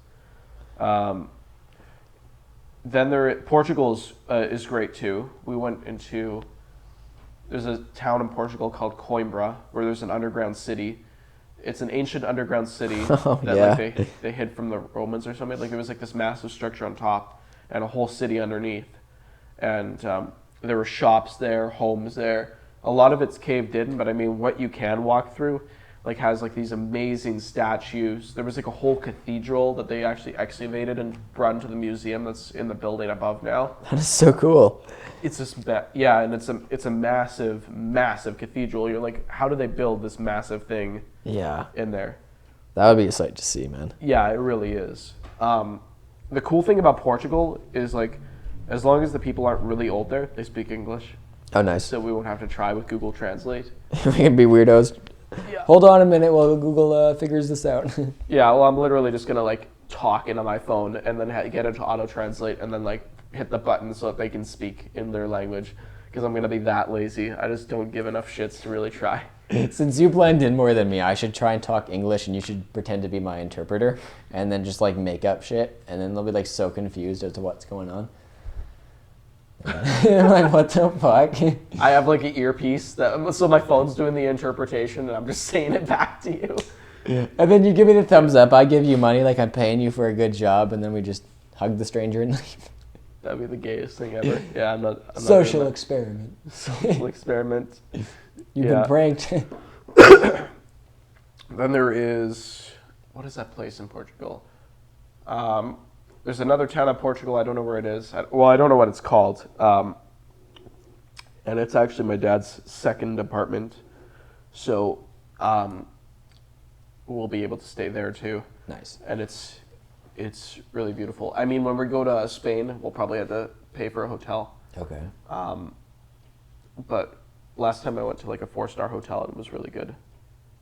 Then Portugal is great too. We went into, there's a town in Portugal called Coimbra where there's an underground city. It's an ancient underground city that like they hid from the Romans or something. Like there was like this massive structure on top and a whole city underneath. And there were shops there, homes there. A lot of it's caved in, but I mean what you can walk through like has like these amazing statues. There was like a whole cathedral that they actually excavated and brought into the museum that's in the building above now. That is so cool. It's just and it's a massive, massive cathedral. You're like, how do they build this massive thing? In there? That would be a sight to see, man. Yeah, it really is. The cool thing about Portugal is like, as long as the people aren't really old there, they speak English. Oh, nice. So we won't have to try with Google Translate. We can be weirdos. Yeah. Hold on a minute while Google figures this out. Yeah, well, I'm literally just gonna like talk into my phone and then get it to auto translate and then like hit the button so that they can speak in their language. Because I'm gonna be that lazy. I just don't give enough shits to really try. Since you blend in more than me, I should try and talk English and you should pretend to be my interpreter and then just like make up shit and then they'll be like so confused as to what's going on. I'm like, what the fuck? I have like an earpiece so my phone's doing the interpretation and I'm just saying it back to you. Yeah. And then you give me the thumbs up, I give you money like I'm paying you for a good job, and then we just hug the stranger and leave. That'd be the gayest thing ever. Yeah, I'm not Social experiment. Social experiment. You've been pranked. Then there is, what is that place in Portugal? There's another town in Portugal. I don't know where it is. I don't know what it's called. And it's actually my dad's second apartment. So we'll be able to stay there too. Nice. And it's really beautiful. I mean, when we go to Spain, we'll probably have to pay for a hotel. Okay. But last time I went to like a 4-star hotel and it was really good.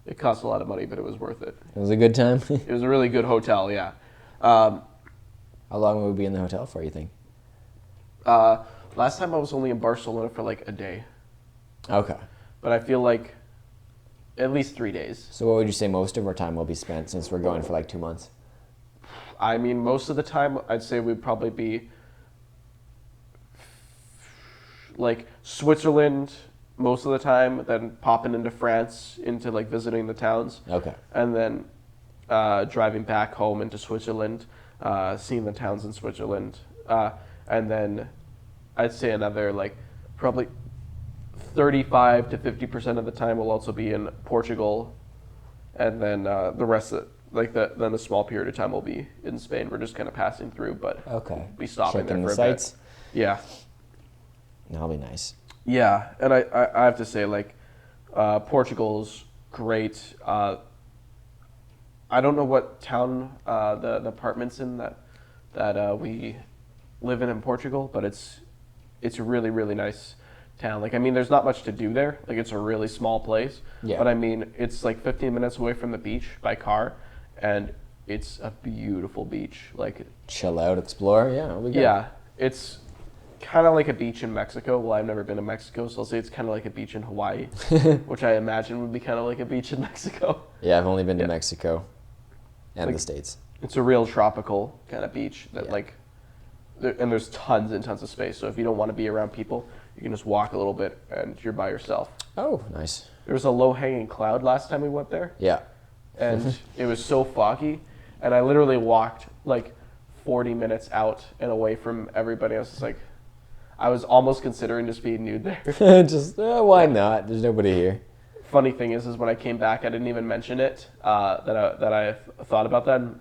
It cost a lot of money, but it was worth it. It was a good time. It was a really good hotel, yeah. How long will we be in the hotel for, you think? Last time I was only in Barcelona for like a day. Okay. But I feel like at least 3 days. So what would you say most of our time will be spent since we're going for like 2 months? I mean, most of the time, I'd say we'd probably be like Switzerland most of the time, then popping into France, into like visiting the towns. Okay. And then driving back home into Switzerland, seeing the towns in Switzerland. And then I'd say another like probably 35 to 50% of the time will also be in Portugal. And then the rest of then a small period of time will be in Spain. We're just kind of passing through, but Okay. be stopping Checking there for the a sights. bit. Yeah. That'll be nice. Yeah, and I have to say, like, Portugal's great. I don't know what town the apartment's in that we live in Portugal, but it's a really, really nice town. Like, I mean, there's not much to do there. Like, it's a really small place. Yeah. But I mean, it's like 15 minutes away from the beach by car, and it's a beautiful beach. Like, Chill out, explore. Yeah, it'll be good. yeah, it's kind of like a beach in Mexico. Well, I've never been to Mexico, so I'll say it's kind of like a beach in Hawaii, which I imagine would be kind of like a beach in Mexico. Yeah, I've only been to Yeah. Mexico and Like- the States. It's a real tropical kind of beach that Yeah. and there's tons and tons of space. So if you don't want to be around people, you can just walk a little bit and you're by yourself. Oh, nice. There was a low-hanging cloud last time we went there, Yeah. and it was so foggy, and I literally walked like 40 minutes out and away from everybody. I was just like, I was almost considering just being nude there. Just, why not? There's nobody here. Funny thing is when I came back, I didn't even mention it, that I thought about that. And,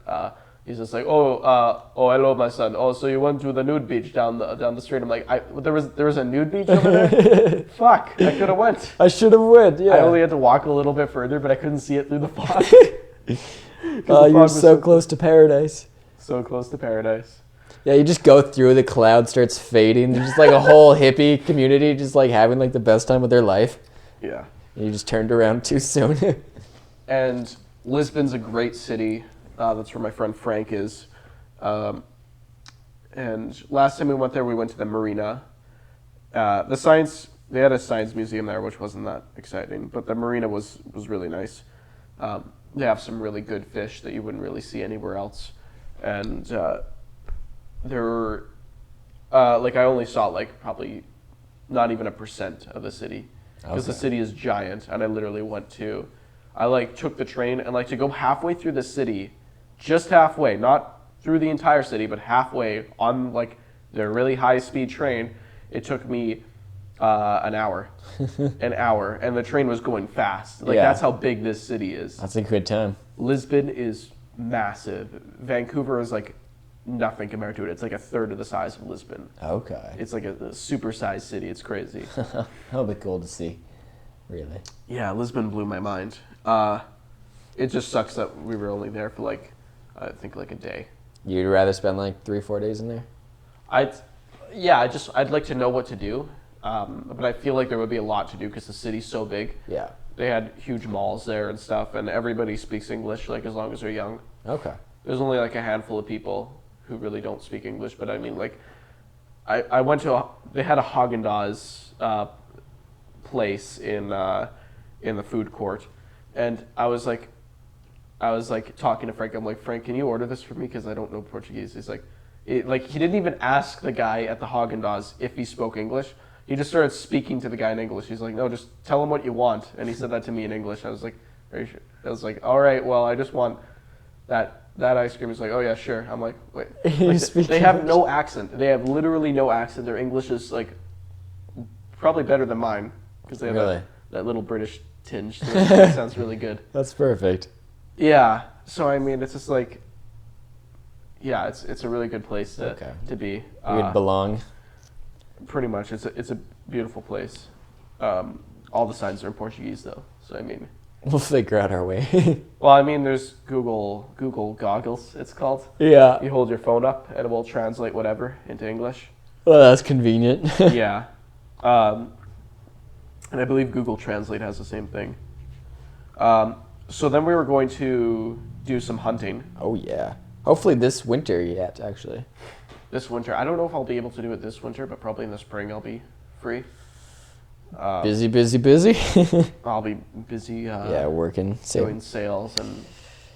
he's just like, oh, hello, my son. Oh, so you went to the nude beach down the street. I'm like, there was a nude beach over there? Fuck, I could have went. I should have went, yeah. I only had to walk a little bit further, but I couldn't see it through the fog. Oh, you're so close to paradise. So close to paradise. Yeah, you just go through, the cloud starts fading. There's just like a whole hippie community just like having like the best time of their life. Yeah. And you just turned around too soon. And Lisbon's a great city. That's where my friend Frank is. And last time we went there, we went to the marina. They had a science museum there, which wasn't that exciting, but the marina was really nice. They have some really good fish that you wouldn't really see anywhere else. And there were, I only saw like probably not even 1% of the city. Because the Okay. city is giant, and I literally took the train, and to go halfway through the city, just halfway, not through the entire city, but halfway on their really high speed train, it took me an hour, and the train was going fast. Yeah. That's how big this city is. That's a good time. Lisbon is massive. Vancouver is like nothing compared to it. It's like a third of the size of Lisbon. Okay. It's like a super-sized city. It's crazy. That'll be cool to see. Really. Yeah, Lisbon blew my mind. It just sucks that we were only there for I think a day. You'd rather spend 3-4 days in there? I'd like to know what to do, but I feel like there would be a lot to do because the city's so big. Yeah. They had huge malls there and stuff, and everybody speaks English as long as they're young. Okay. There's only a handful of people who really don't speak English, but I mean I went to they had a Haagen-Dazs place in the food court, and I was talking to Frank. I'm like, Frank, can you order this for me because I don't know Portuguese? He's like, he didn't even ask the guy at the Haagen-Dazs if he spoke English. He just started speaking to the guy in English. He's like, no, just tell him what you want, and he said that to me in English. I was like, are you sure? I was like, all right, well, I just want that ice cream. He's like, oh yeah, sure. I'm like, wait. They have no accent. They have literally no accent. Their English is probably better than mine because they have Really? that little British tinge to it. That sounds really good. That's perfect. Yeah. So I mean, it's just it's a really good place to be. You'd belong. Pretty much, it's a beautiful place. All the signs are in Portuguese though, so I mean. We'll figure out our way. Well, I mean, there's Google Goggles. It's called. Yeah. You hold your phone up and it will translate whatever into English. Well, that's convenient. Yeah. And I believe Google Translate has the same thing. So then we were going to do some hunting Oh yeah. Hopefully this winter yet, actually. this winter. I don't know if I'll be able to do it this winter, but probably in the spring I'll be free. Busy. I'll be busy Yeah, working. doing sales and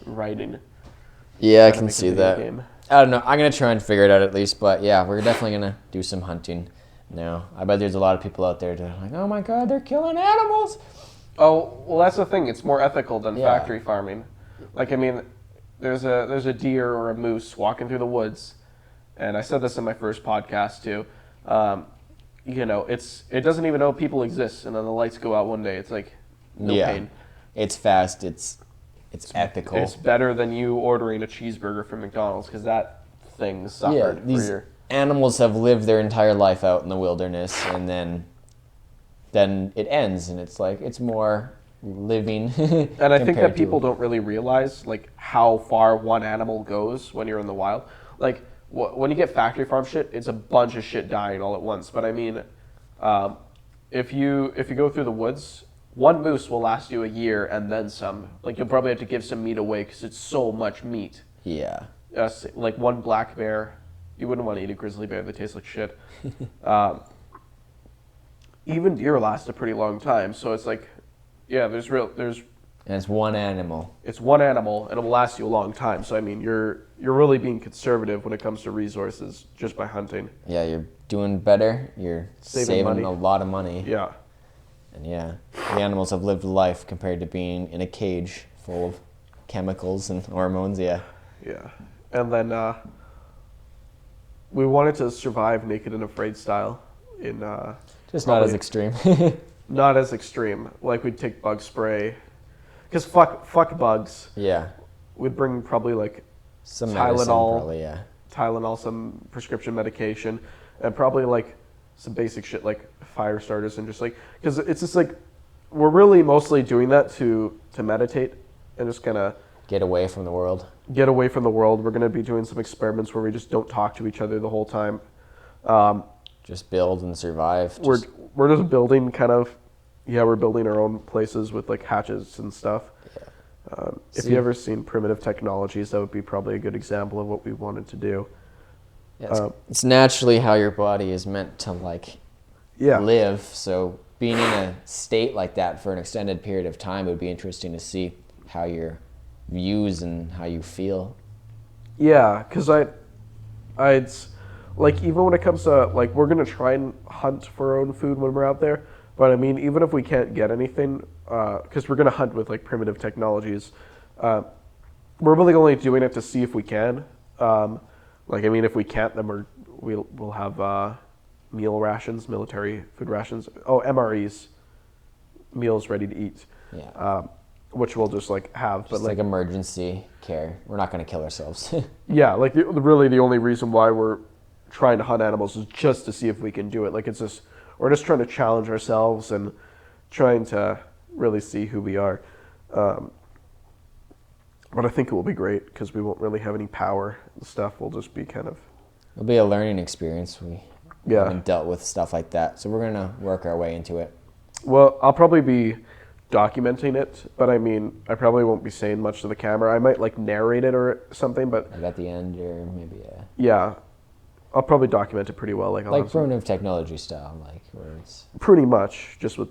writing. Yeah, I Gotta can make a see video that. game. I don't know. I'm gonna try and figure it out at least, but yeah, we're definitely gonna do some hunting now. I bet there's a lot of people out there that are like, oh my god, they're killing animals. Oh, well, that's the thing. It's more ethical than Yeah. factory farming. Like, I mean, there's a deer or a moose walking through the woods, and I said this in my first podcast too. You know, it doesn't even know people exist, and then the lights go out one day. It's like no pain. It's fast. It's ethical. It's better than you ordering a cheeseburger from McDonald's because that thing suffered for these your. animals have lived their entire life out in the wilderness, and then it ends, and it's like it's more living. And I think that people don't really realize like how far one animal goes when you're in the wild. Like when you get factory farm shit, it's a bunch of shit dying all at once. But I mean, if you go through the woods, one moose will last you a year and then some. Like you'll probably have to give some meat away because it's so much meat. Yeah. Like one black bear, you wouldn't want to eat a grizzly bear. They taste like shit. Even deer last a pretty long time. So it's like, yeah, there's. And it's one animal. It's one animal, and it will last you a long time. So I mean, you're really being conservative when it comes to resources just by hunting. Yeah, you're doing better. You're saving money. a lot of money. Yeah. And yeah, the animals have lived life compared to being in a cage full of chemicals and hormones. Yeah. Yeah. And then we wanted to survive naked and afraid style in Just not as extreme. not as extreme. Like we'd take bug spray, because fuck bugs. Yeah. We'd bring probably like Some medicine, Tylenol, probably, yeah. Tylenol, some prescription medication, and probably like some basic shit like fire starters, and just like because it's just like we're really mostly doing that to meditate and just kind of Get away from the world. get away from the world. We're gonna be doing some experiments where we just don't talk to each other the whole time. Just build and survive. We're just building kind of, we're building our own places with like hatches and stuff. Yeah. If you ever seen Primitive Technologies, that would be probably a good example of what we wanted to do. Yeah, it's naturally how your body is meant to live. So being in a state like that for an extended period of time would be interesting to see how your views and how you feel. Yeah, because I'd like even when it comes to like we're gonna try and hunt for our own food when we're out there. But I mean, even if we can't get anything, because we're gonna hunt with like Primitive Technologies, we're really only doing it to see if we can. Like I mean, if we can't, then we'll have meal rations, military food rations. Oh, MREs, meals ready to eat. Yeah. Which we'll just like have, Just like emergency care. We're not going to kill ourselves. yeah, like really the only reason why we're trying to hunt animals is just to see if we can do it. Like it's just we're just trying to challenge ourselves and trying to really see who we are. But I think it will be great because we won't really have any power and stuff. We'll just be kind of It'll be a learning experience. We haven't dealt with stuff like that, so we're going to work our way into it. Well, I'll probably be documenting it, but I mean, I probably won't be saying much to the camera. I might like narrate it or something, but Like at the end, or maybe yeah, I'll probably document it pretty well. Like I'll have some- primitive technology style, like where it's pretty much just with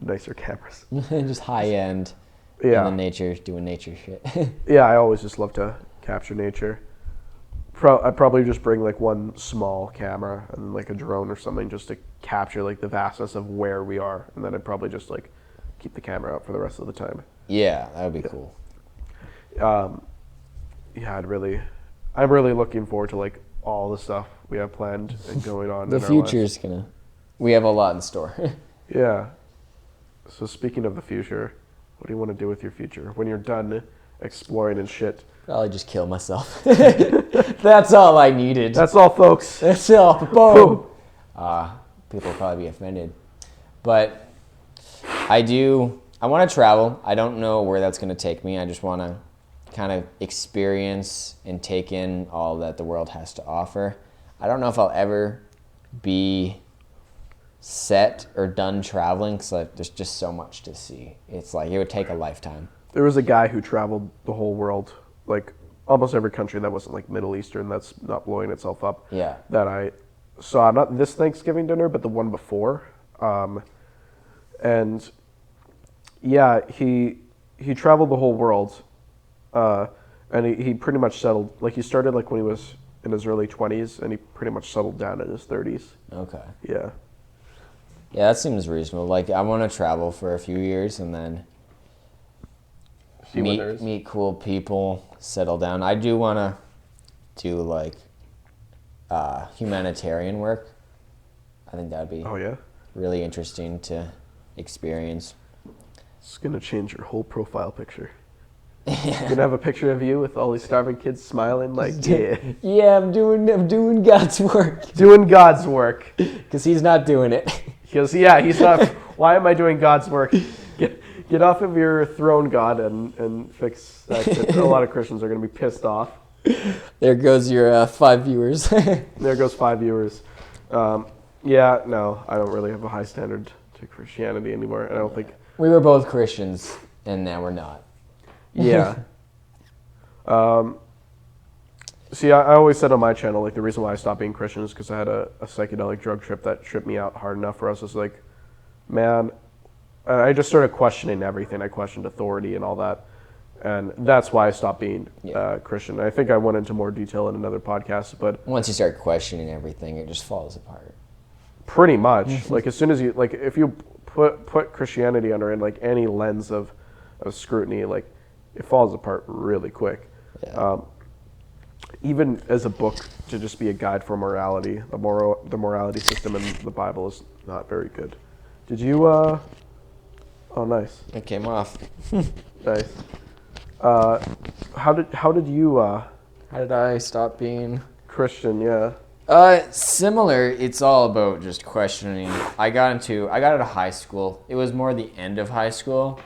nicer cameras. just high end. Yeah, And the nature, doing nature shit. yeah. I always just love to capture nature. I'd probably just bring like one small camera and like a drone or something just to capture like the vastness of where we are, and then I'd probably just like keep the camera out for the rest of the time. Yeah, that would be cool. Yeah, I'm really looking forward to like all the stuff we have planned and going on. The in our future's we have a lot in store. Yeah. So speaking of the future, what do you want to do with your future when you're done exploring and shit? Probably just kill myself. That's all I needed. That's all, folks. That's all. Boom. People will probably be offended. But I want to travel. I don't know where that's going to take me. I just want to kind of experience and take in all that the world has to offer. I don't know if I'll ever be set or done traveling because there's just so much to see. It's like it would take a lifetime. there was a guy who traveled the whole world, like almost every country that wasn't like Middle Eastern, that's not blowing itself up. Yeah. That I saw, not this Thanksgiving dinner, but the one before. And yeah, he traveled the whole world, and he pretty much settled. Like he started like when he was in his early 20s, and he pretty much settled down in his 30s. Okay. Yeah. Yeah, that seems reasonable. Like I want to travel for a few years and then meet cool people, settle down. I do want to do like humanitarian work. I think that'd be really interesting to experience. It's gonna change your whole profile picture. You're gonna have a picture of you with all these starving kids smiling like, yeah. Yeah, I'm doing God's work. Doing God's work. Because he's not doing it. Because, yeah, he's not. Why am I doing God's work? Get off of your throne, God, and fix that shit. A lot of Christians are going to be pissed off. There goes your 5 viewers. There goes 5 viewers. Yeah, no, I don't really have a high standard to Christianity anymore. I don't think. We were both Christians, and now we're not. Yeah. See, I always said on my channel, like, the reason why I stopped being Christian is because I had a psychedelic drug trip that tripped me out hard enough where I was just like, man, I just started questioning everything. I questioned authority and all that. And that's why I stopped being Christian. I think I went into more detail in another podcast, but... Once you start questioning everything, it just falls apart. Pretty much. Like, as soon as you... Like, if you put Christianity under, like, any lens of scrutiny, like, it falls apart really quick. Yeah. Even as a book to just be a guide for morality, the morality system in the Bible is not very good. Did you? Oh, nice. It came off. Nice. How did you? How did I stop being Christian? Yeah. Similar. It's all about just questioning. I got out of high school. It was more the end of high school,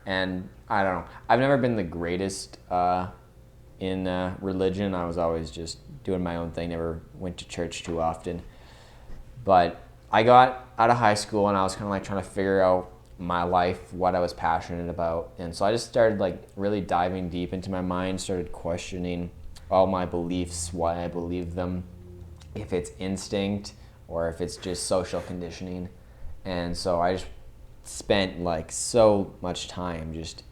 and I don't know. I've never been the greatest. In religion, I was always just doing my own thing, never went to church too often. But I got out of high school and I was kind of like trying to figure out my life, what I was passionate about. And so I just started like really diving deep into my mind, started questioning all my beliefs, why I believe them, if it's instinct or if it's just social conditioning. And so I just spent like so much time just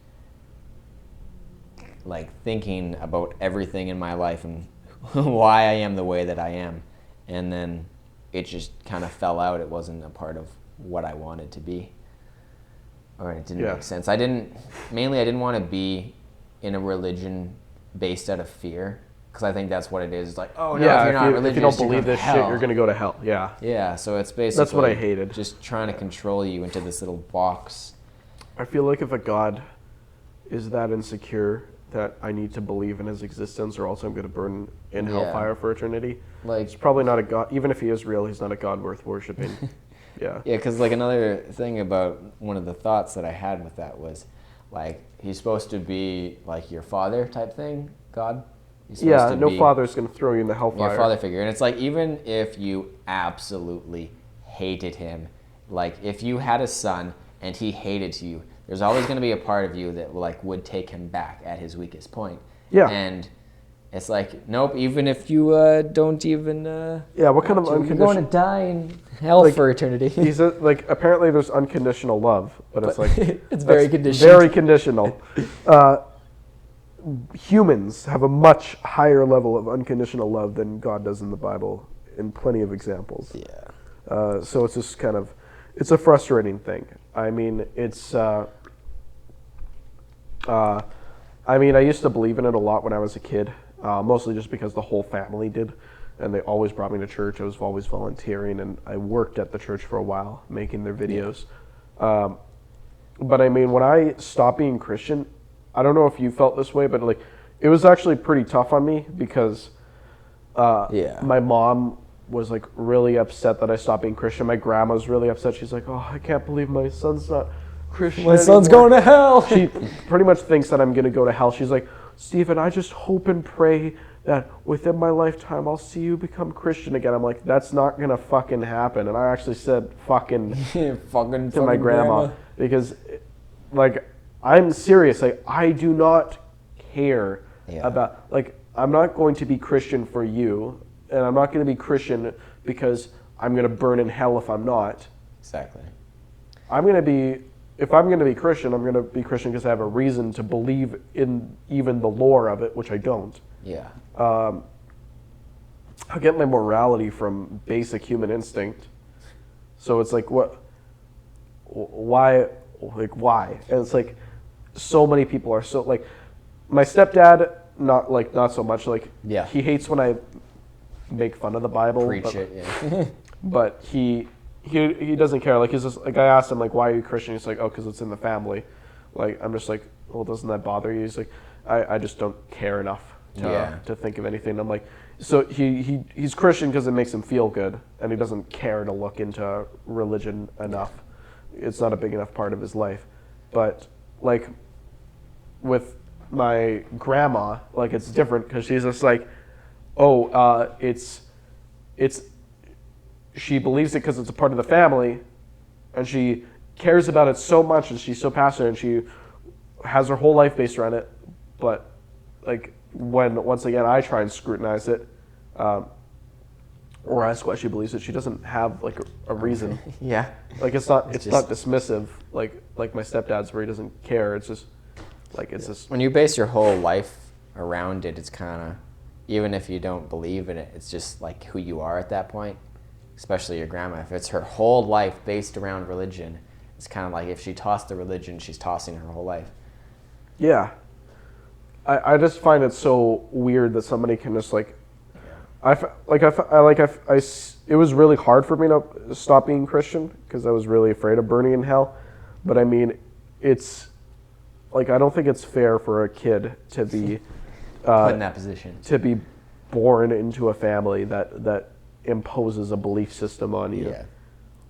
like thinking about everything in my life and why I am the way that I am. And then it just kind of fell out. It wasn't a part of what I wanted to be. Or it didn't make sense. I didn't want to be in a religion based out of fear. Because I think that's what it is. It's like, oh no, if you're not religious, if you don't believe this shit, you're going to go to hell. Yeah. Yeah, so it's basically... That's what I hated. Just trying to control you into this little box. I feel like if a God is that insecure that I need to believe in his existence or else I'm going to burn in hellfire for eternity. Like, it's probably not a God, even if he is real, he's not a God worth worshiping. Yeah. Yeah, because like another thing about one of the thoughts that I had with that was like, he's supposed to be like your father type thing, God. Yeah, no father's going to throw you in the hellfire. Your father figure. And it's like, even if you absolutely hated him, like if you had a son and he hated you, there's always going to be a part of you that like would take him back at his weakest point. Yeah. And it's like, nope, even if you don't even... yeah, what kind of unconditional... You're going to die in hell for eternity. He's like, apparently there's unconditional love, but it's like... it's very conditional. Very conditional. Humans have a much higher level of unconditional love than God does in the Bible, in plenty of examples. Yeah. So it's just kind of... It's a frustrating thing. I mean, it's... I used to believe in it a lot when I was a kid, mostly just because the whole family did, and they always brought me to church. I was always volunteering, and I worked at the church for a while, making their videos. But I mean, when I stopped being Christian, I don't know if you felt this way, but like, it was actually pretty tough on me because my mom was like really upset that I stopped being Christian. My grandma was really upset. She's like, oh, I can't believe my son's not Christian My son's anymore. going to hell. She pretty much thinks that I'm going to go to hell. She's like, Stephen, I just hope and pray that within my lifetime I'll see you become Christian again. I'm like, that's not going to fucking happen. And I actually said fucking to my grandma because like I'm serious. Like, I do not care Yeah. about, like, I'm not going to be Christian for you, and I'm not going to be Christian because I'm going to burn in hell if I'm not. Exactly. If I'm going to be Christian, I'm going to be Christian because I have a reason to believe in even the lore of it, which I don't. Yeah. I get my morality from basic human instinct. So it's like, why? And it's like, so many people are so, like, my stepdad, not so much, like, Yeah. he hates when I make fun of the Bible. Preach it, yeah. But he doesn't care. Like, he's just, like, I asked him, like, why are you Christian? He's like, oh, because it's in the family. Like, I'm just like, well, doesn't that bother you? He's like, I just don't care enough to think of anything. I'm like, so he's Christian because it makes him feel good, and he doesn't care to look into religion enough. It's not a big enough part of his life. But, like, with my grandma, like, it's different because she's just like, oh, she believes it because it's a part of the family, and she cares about it so much, and she's so passionate, and she has her whole life based around it. But, like, when once again I try and scrutinize it, or ask why she believes it, she doesn't have, like, a reason. Yeah. Like, it's not dismissive like my stepdad's, where he doesn't care. It's just like, it's just, When you base your whole life around it, it's kind of, even if you don't believe in it, it's just like who you are at that point. Especially your grandma. If it's her whole life based around religion, it's kind of like if she tossed the religion, she's tossing her whole life. yeah. I just find it so weird that somebody can just, like, it was really hard for me to stop being Christian because I was really afraid of burning in hell. But I mean, it's like, I don't think it's fair for a kid to be Put in that position. to be born into a family that imposes a belief system on you. Yeah.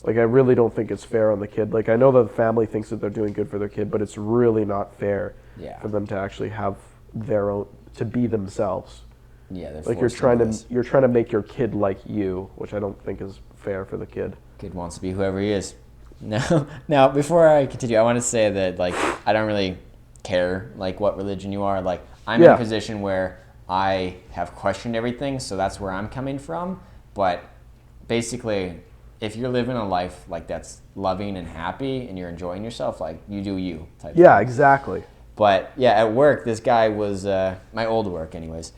Like, I really don't think it's fair on the kid. Like, I know that the family thinks that they're doing good for their kid, but it's really not fair for them to actually have their own, to be themselves. Yeah, they're Like, forced you're into this. trying to make your kid like you, which I don't think is fair for the kid. Kid wants to be whoever he is. Now, before I continue, I want to say that, like, I don't really care, like, what religion you are. Like, I'm in a position where I have questioned everything, so that's where I'm coming from. But basically, if you're living a life, like, that's loving and happy and you're enjoying yourself, like, you do you type Yeah, thing. exactly. But yeah, at work, this guy was, my old work anyways,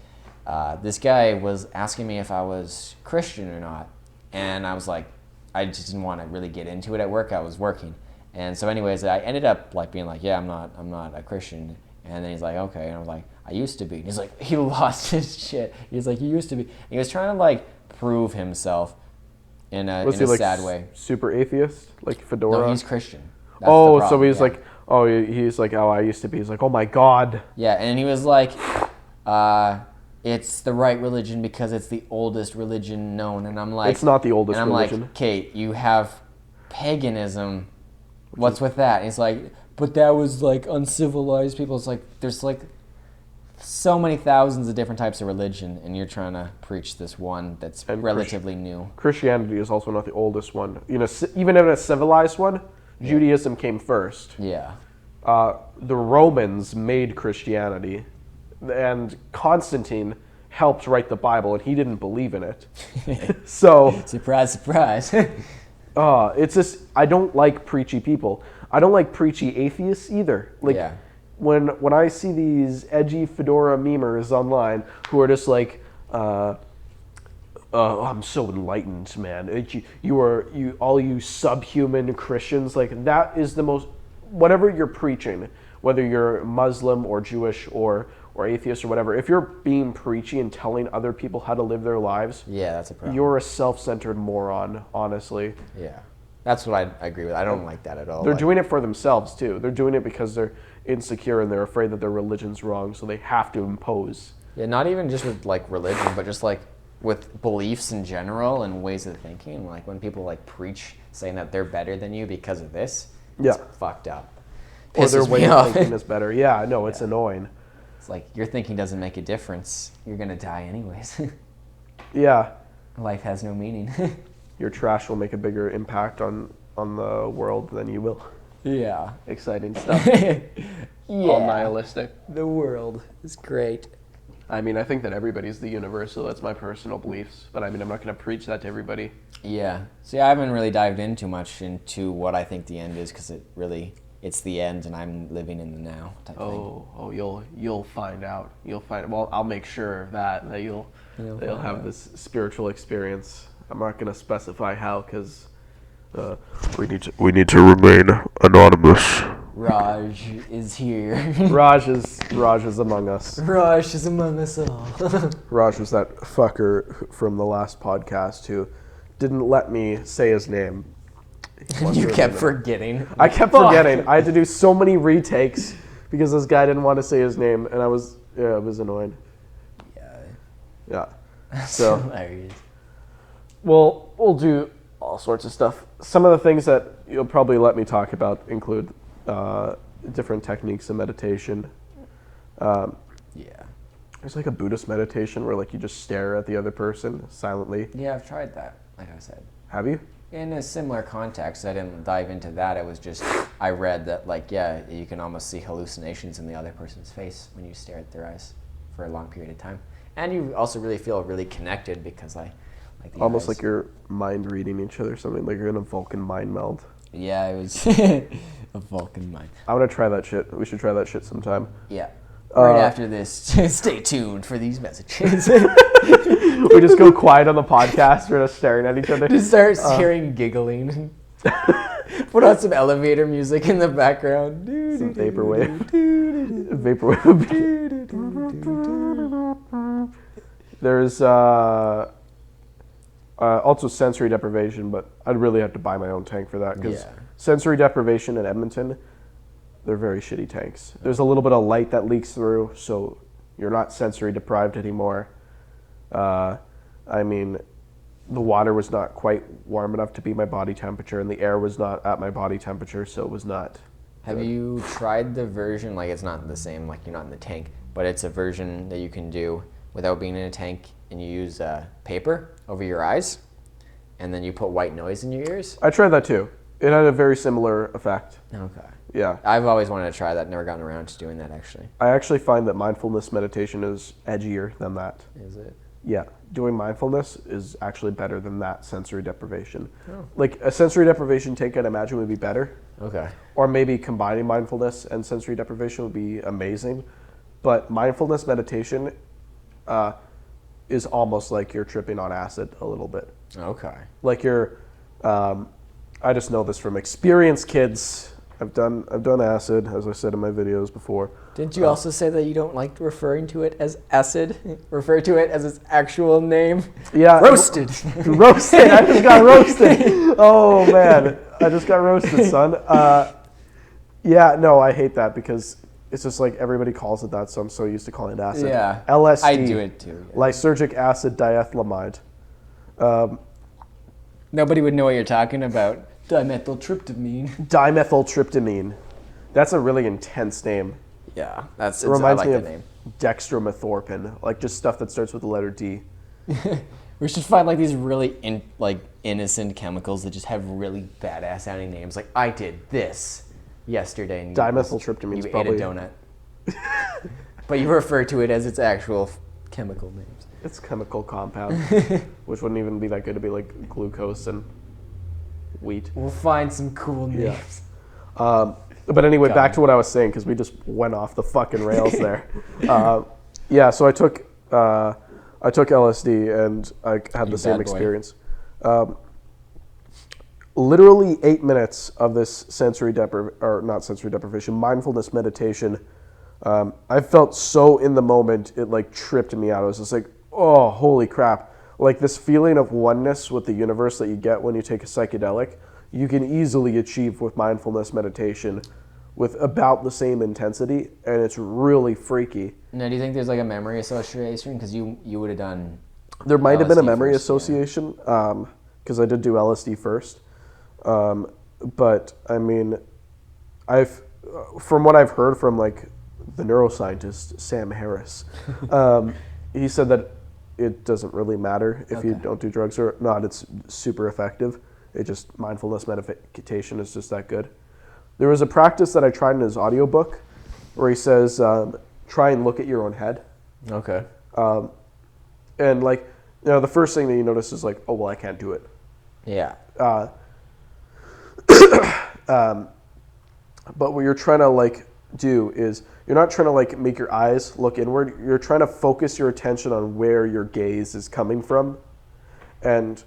this guy was asking me if I was Christian or not. And I was like, I just didn't want to really get into it at work. I was working. And so anyways, I ended up, like, being like, yeah, I'm not a Christian. And then he's like, okay. And I was like, I used to be. And he's like, he lost his shit. He's like, you used to be. And he was trying to, like, prove himself in a sad way. Super atheist, like fedora? No, he's Christian. That's the so problem, he's like, he's like, oh, I used to be. He's like, oh my God. Yeah, and he was like, it's the right religion because it's the oldest religion known. And I'm like, it's not the oldest religion. Like, Kate, you have paganism. What's with that? And he's like, but that was, like, uncivilized people. It's like, there's, like, so many thousands of different types of religion, and you're trying to preach this one that's relatively new. Christianity is also not the oldest one. You know, even in a civilized one, Judaism came first. Yeah. The Romans made Christianity, and Constantine helped write the Bible, and he didn't believe in it. So surprise, surprise. it's just, I don't like preachy people. I don't like preachy atheists either. Like, when I see these edgy fedora memers online who are just like, I'm so enlightened, man. All you subhuman Christians, like, that is the most, whatever you're preaching, whether you're Muslim or Jewish or atheist or whatever, if you're being preachy and telling other people how to live their lives, that's a problem. You're a self-centered moron, honestly. Yeah. That's what I agree with. I don't like that at all. They're doing it for themselves, too. They're doing it because they're insecure and they're afraid that their religion's wrong, so they have to impose. Yeah, not even just with, like, religion, but just, like, with beliefs in general and ways of thinking. Like, when people, like, preach saying that they're better than you because of this, it's fucked up. Or their Pisses way me of off. thinking is better. Yeah, no, it's annoying. It's like, your thinking doesn't make a difference. You're going to die anyways. Yeah. Life has no meaning. Your trash will make a bigger impact on the world than you will. Yeah, exciting stuff. Yeah. All nihilistic. The world is great. I mean, I think that everybody's the universe, so that's my personal beliefs. But I mean, I'm not going to preach that to everybody. Yeah. See, I haven't really dived in too much into what I think the end is, because it's the end, and I'm living in the now type thing. You'll find out. Well, I'll make sure that you'll have this spiritual experience. I'm not going to specify how, because we need to remain anonymous. Raj is here. Raj is among us. Raj is among us all. Raj was that fucker from the last podcast who didn't let me say his name. You kept forgetting. I kept forgetting. I had to do so many retakes because this guy didn't want to say his name, and it was annoying. Yeah. So hilarious. we'll do all sorts of stuff. Some of the things that you'll probably let me talk about include different techniques of meditation. There's like a Buddhist meditation where like you just stare at the other person silently. Yeah, I've tried that, like I said. Have you? In a similar context, I didn't dive into that. It was just, I read that, like, yeah, you can almost see hallucinations in the other person's face when you stare at their eyes for a long period of time. And you also really feel really connected because like the almost eyes. like you're mind reading each other, something like you're in a Vulcan mind meld. Yeah, it was a Vulcan mind. I want to try that shit. We should try that shit sometime. Yeah. Right after this, stay tuned for these messages. We just go quiet on the podcast. We're just staring at each other. Just start hearing giggling. Put on some elevator music in the background. Some vaporwave. There's also sensory deprivation, but I'd really have to buy my own tank for that because sensory deprivation in Edmonton, they're very shitty tanks. There's a little bit of light that leaks through, so you're not sensory deprived anymore. I mean, the water was not quite warm enough to be my body temperature, and the air was not at my body temperature, so it was not. Have you tried the version, like it's not the same, like you're not in the tank, but it's a version that you can do without being in a tank, and you use paper over your eyes, and then you put white noise in your ears? I tried that too. It had a very similar effect. Okay. Yeah. I've always wanted to try that, never gotten around to doing that actually. I actually find that mindfulness meditation is edgier than that. Is it? Yeah. Doing mindfulness is actually better than that sensory deprivation. Oh. Like a sensory deprivation tank, I'd imagine would be better. Okay. Or maybe combining mindfulness and sensory deprivation would be amazing. But mindfulness meditation is almost like you're tripping on acid a little bit. Okay. Like you're, I just know this from experience, kids. I've done acid, as I said in my videos before. Didn't you also say that you don't like referring to it as acid? Refer to it as its actual name? Yeah. Roasted. Roasted. I just got roasted. Oh, man. I just got roasted, son. Yeah, no, I hate that because it's just like everybody calls it that, so I'm so used to calling it acid. Yeah. LSD. I do it too. Yeah. Lysergic acid diethylamide. Nobody would know what you're talking about. Dimethyltryptamine. Dimethyltryptamine. That's a really intense name. Yeah, It reminds I like me the of name. dextromethorphan, like just stuff that starts with the letter D. We should find like these really innocent chemicals that just have really badass sounding names. Like I did this yesterday. And Dimethyltryptamine is you probably ate a donut. But you refer to it as its actual chemical names. It's chemical compound, which wouldn't even be that good to be like glucose and wheat. We'll find some cool names. But anyway, back to what I was saying because we just went off the fucking rails there. Yeah, so I took LSD and I had the same experience. Literally 8 minutes of this mindfulness meditation. I felt so in the moment, it like tripped me out. I was just like, oh, holy crap. Like this feeling of oneness with the universe that you get when you take a psychedelic, you can easily achieve with mindfulness meditation with about the same intensity, and it's really freaky. Now, do you think there's like a memory association? Because you would have done. There might have been a LSD memory first, association, because I did do LSD first. But I mean, from what I've heard from like the neuroscientist Sam Harris, he said that it doesn't really matter if you don't do drugs or not. It's super effective. It just mindfulness meditation is just that good. There was a practice that I tried in his audiobook where he says, try and look at your own head. Okay. And like, the first thing that you notice is like, oh, well, I can't do it. Yeah. But what you're trying to like do is you're not trying to like make your eyes look inward. You're trying to focus your attention on where your gaze is coming from. And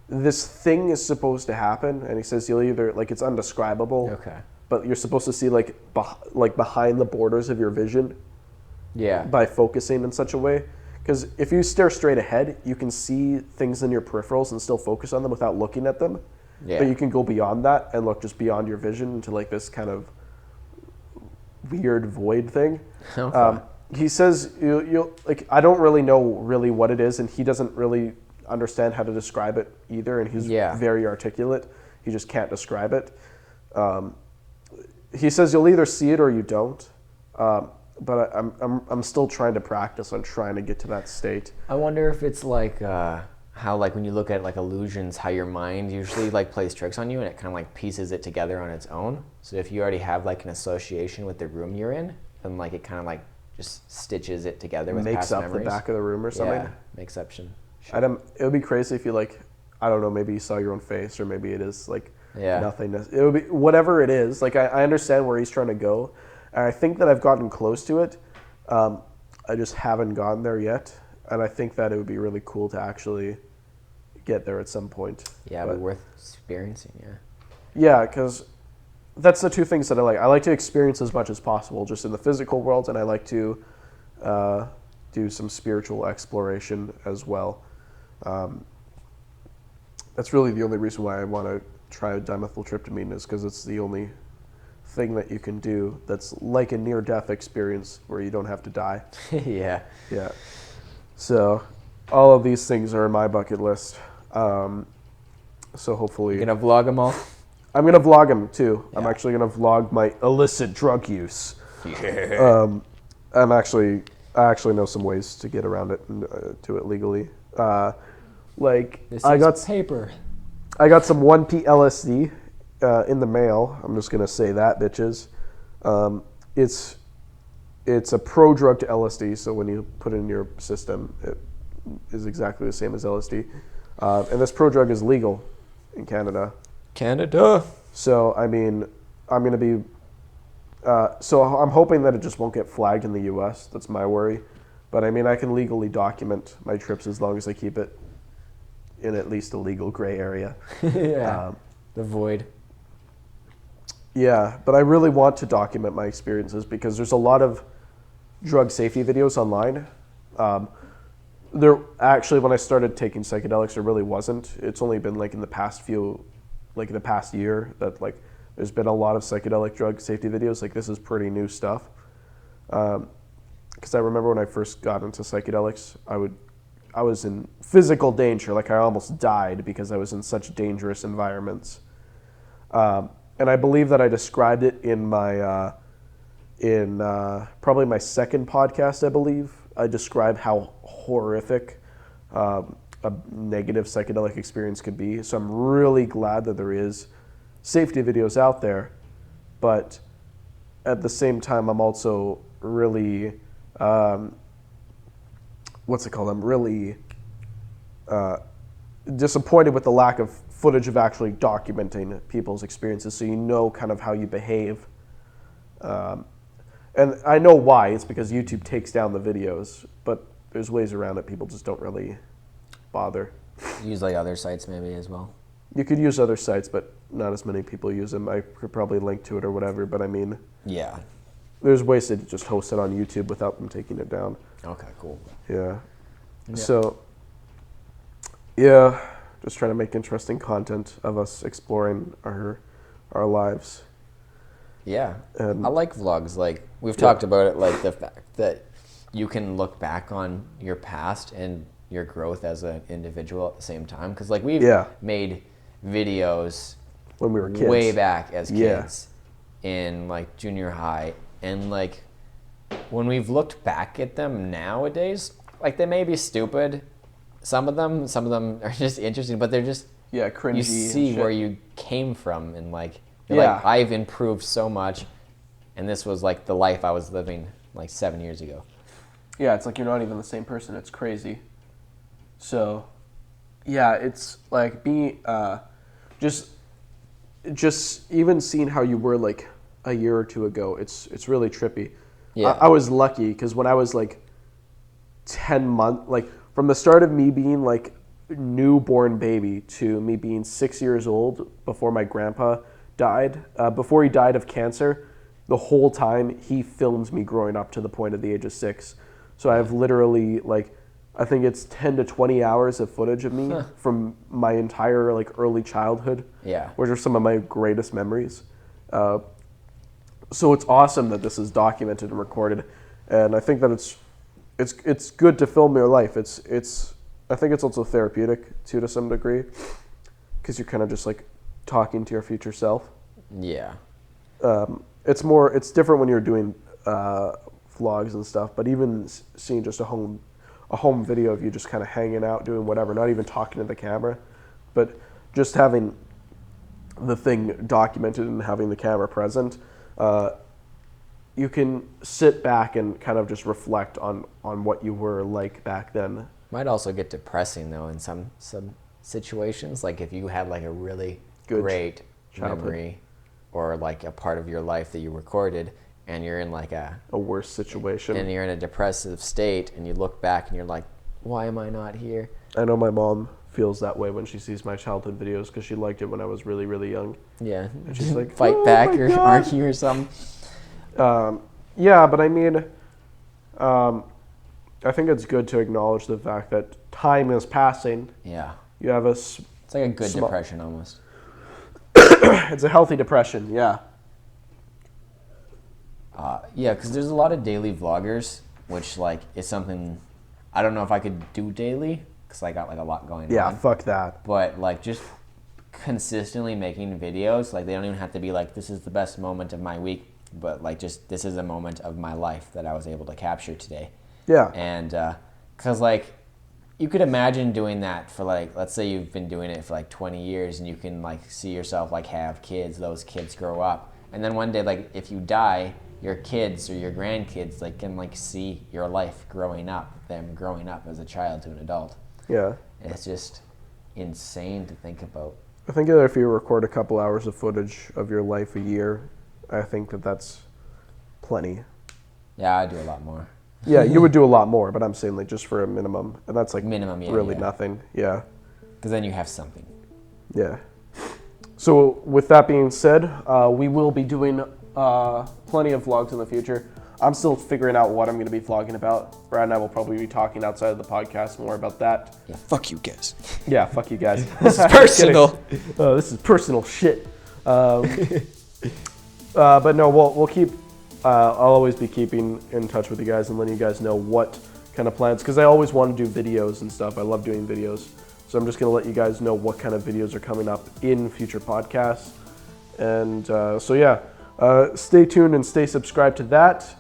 this thing is supposed to happen. And he says you'll either, like, it's undescribable. Okay. But you're supposed to see like behind the borders of your vision. Yeah. By focusing in such a way. Because if you stare straight ahead, you can see things in your peripherals and still focus on them without looking at them. Yeah. But you can go beyond that and look just beyond your vision into like this kind of weird void thing. Okay. He says you'll like, I don't really know really what it is, and he doesn't really understand how to describe it either, and he's very articulate. He just can't describe it. He says you'll either see it or you don't. But I'm still trying to practice on trying to get to that state. I wonder if it's like how like when you look at like illusions, how your mind usually like plays tricks on you and it kind of like pieces it together on its own. So if you already have like an association with the room you're in, then like it kind of like just stitches it together with past memories. Makes up the back of the room or something. Yeah, makes up. Sure. It would be crazy if you like, I don't know, maybe you saw your own face or maybe it is like nothingness. It would be whatever it is. Like I understand where he's trying to go. And I think that I've gotten close to it. I just haven't gotten there yet. And I think that it would be really cool to actually get there at some point. Yeah, it would be worth experiencing, yeah. Yeah, because that's the two things that I like. I like to experience as much as possible just in the physical world, and I like to do some spiritual exploration as well. That's really the only reason why I want to try dimethyltryptamine is because it's the only thing that you can do that's like a near-death experience where you don't have to die. Yeah. Yeah. So all of these things are in my bucket list. So hopefully... You're going to vlog them all? I'm going to vlog them too. Yeah. I'm actually going to vlog my illicit drug use. Yeah. I actually know some ways to get around it and do it legally. Paper. I got some 1P LSD in the mail. I'm just gonna say that, bitches. It's a pro-drug to LSD, so when you put it in your system, it is exactly the same as LSD. And this pro-drug is legal in Canada. Canada. So I mean, I'm gonna be. So I'm hoping that it just won't get flagged in the U.S. That's my worry. But I mean, I can legally document my trips as long as I keep it in at least a legal gray area. Yeah. The void. Yeah, but I really want to document my experiences because there's a lot of drug safety videos online. There actually, when I started taking psychedelics, there really wasn't. It's only been like in the past year that like there's been a lot of psychedelic drug safety videos. Like this is pretty new stuff. Because I remember when I first got into psychedelics, I was in physical danger. Like I almost died because I was in such dangerous environments. And I believe that I described it in my, probably my second podcast, I believe. I described how horrific a negative psychedelic experience could be. So I'm really glad that there is safety videos out there. But at the same time, I'm also really, I'm really disappointed with the lack of footage of actually documenting people's experiences so you know kind of how you behave. And I know why. It's because YouTube takes down the videos, but there's ways around it. People just don't really bother. Use like other sites maybe as well. You could use other sites, but not as many people use them. I could probably link to it or whatever, but I mean... Yeah. There's ways to just host it on YouTube without them taking it down. Okay, cool. Yeah. So, yeah, just trying to make interesting content of us exploring our lives. Yeah. And I like vlogs. Like, we've talked about it, like the fact that you can look back on your past and your growth as an individual at the same time. Because, like, we've made videos when we were kids. Way back as kids in, like, junior high. And, like, when we've looked back at them nowadays, like, they may be stupid. Some of them are just interesting, but they're just... Yeah, cringy. You see where you came from and, like, You're Yeah. like, I've improved so much, and this was like the life I was living like 7 years ago. Yeah, it's like you're not even the same person. It's crazy. So, yeah, it's like just even seeing how you were like a year or two ago. It's really trippy. Yeah. I was lucky because when I was like 10 months, like from the start of me being like newborn baby to me being 6 years old before my grandpa died, before he died of cancer, the whole time he filmed me growing up to the point of the age of 6. So I have literally like, I think it's 10 to 20 hours of footage of me from my entire like early childhood. Yeah. Which are some of my greatest memories. So it's awesome that this is documented and recorded, and I think that it's good to film your life. I think it's also therapeutic too to some degree, because you're kind of just like talking to your future self. Yeah. It's different when you're doing vlogs and stuff, but even seeing just a home video of you just kind of hanging out doing whatever, not even talking to the camera, but just having the thing documented and having the camera present, you can sit back and kind of just reflect on what you were like back then. Might also get depressing though in some situations, like if you had like a really Good great childhood memory or like a part of your life that you recorded, and you're in like a worse situation, and you're in a depressive state, and you look back and you're like, why am I not here? I know my mom feels that way when she sees my childhood videos, because she liked it when I was really, really young. Yeah. And she's like, fight "Oh back my or God." argue or something. Yeah, but I mean, I think it's good to acknowledge the fact that time is passing. Yeah. You have It's like a good depression almost. It's a healthy depression, yeah. Yeah, because there's a lot of daily vloggers, which like is something I don't know if I could do daily, because I got like a lot going on. Yeah, fuck that. But like just consistently making videos, like they don't even have to be like, this is the best moment of my week, but like just this is a moment of my life that I was able to capture today. Yeah. And because like you could imagine doing that for like, let's say you've been doing it for like 20 years and you can like see yourself like have kids, those kids grow up, and then one day like if you die, your kids or your grandkids like can like see your life growing up, them growing up as a child to an adult. Yeah. And it's just insane to think about. I think that if you record a couple hours of footage of your life a year, I think that that's plenty. Yeah, I do a lot more. Yeah, you would do a lot more, but I'm saying like just for a minimum, and that's like Minimum, yeah, really yeah. nothing. Yeah. Because then you have something. Yeah. So with that being said, we will be doing plenty of vlogs in the future. I'm still figuring out what I'm going to be vlogging about. Brad and I will probably be talking outside of the podcast more about that. Yeah, fuck you guys. Yeah, fuck you guys. This is personal. This is personal shit. But no, we'll keep. I'll always be keeping in touch with you guys and letting you guys know what kind of plans, because I always want to do videos and stuff. I love doing videos. So I'm just going to let you guys know what kind of videos are coming up in future podcasts. And so yeah, stay tuned and stay subscribed to that.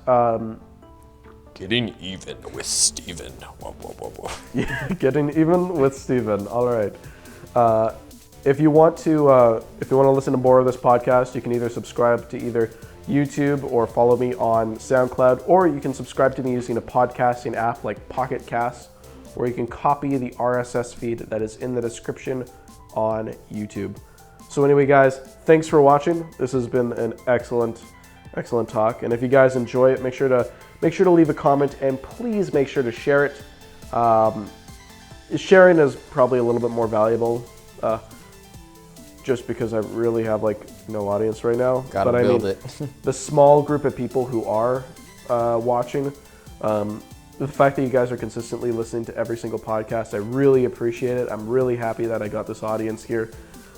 Getting even with Steven. Whoa, whoa, whoa, whoa. Yeah, getting even with Steven. All right. If you want to listen to more of this podcast, you can either subscribe to either YouTube or follow me on SoundCloud, or you can subscribe to me using a podcasting app like Pocket Cast, or you can copy the RSS feed that is in the description on YouTube. So anyway, guys, thanks for watching. This has been an excellent talk, and if you guys enjoy it, make sure to leave a comment, and please make sure to share it. Sharing is probably a little bit more valuable, just because I really have like no audience right now. Gotta build it. The small group of people who are watching, the fact that you guys are consistently listening to every single podcast, I really appreciate it. I'm really happy that I got this audience here.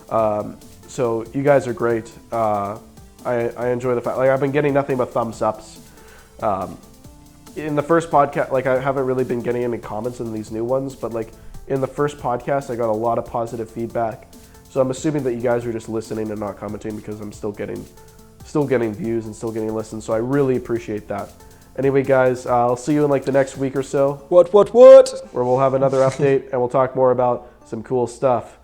So you guys are great. I enjoy the fact, like, I've been getting nothing but thumbs ups. In the first podcast, like, I haven't really been getting any comments in these new ones, but like in the first podcast, I got a lot of positive feedback. So I'm assuming that you guys are just listening and not commenting, because I'm still getting views and still getting listens. So I really appreciate that. Anyway, guys, I'll see you in like the next week or so. What? Where we'll have another update and we'll talk more about some cool stuff.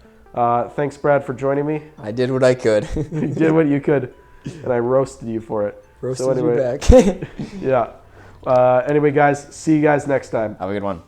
Thanks, Brad, for joining me. I did what I could. You did what you could, and I roasted you for it. Roasted you back. Yeah. Anyway, guys, see you guys next time. Have a good one.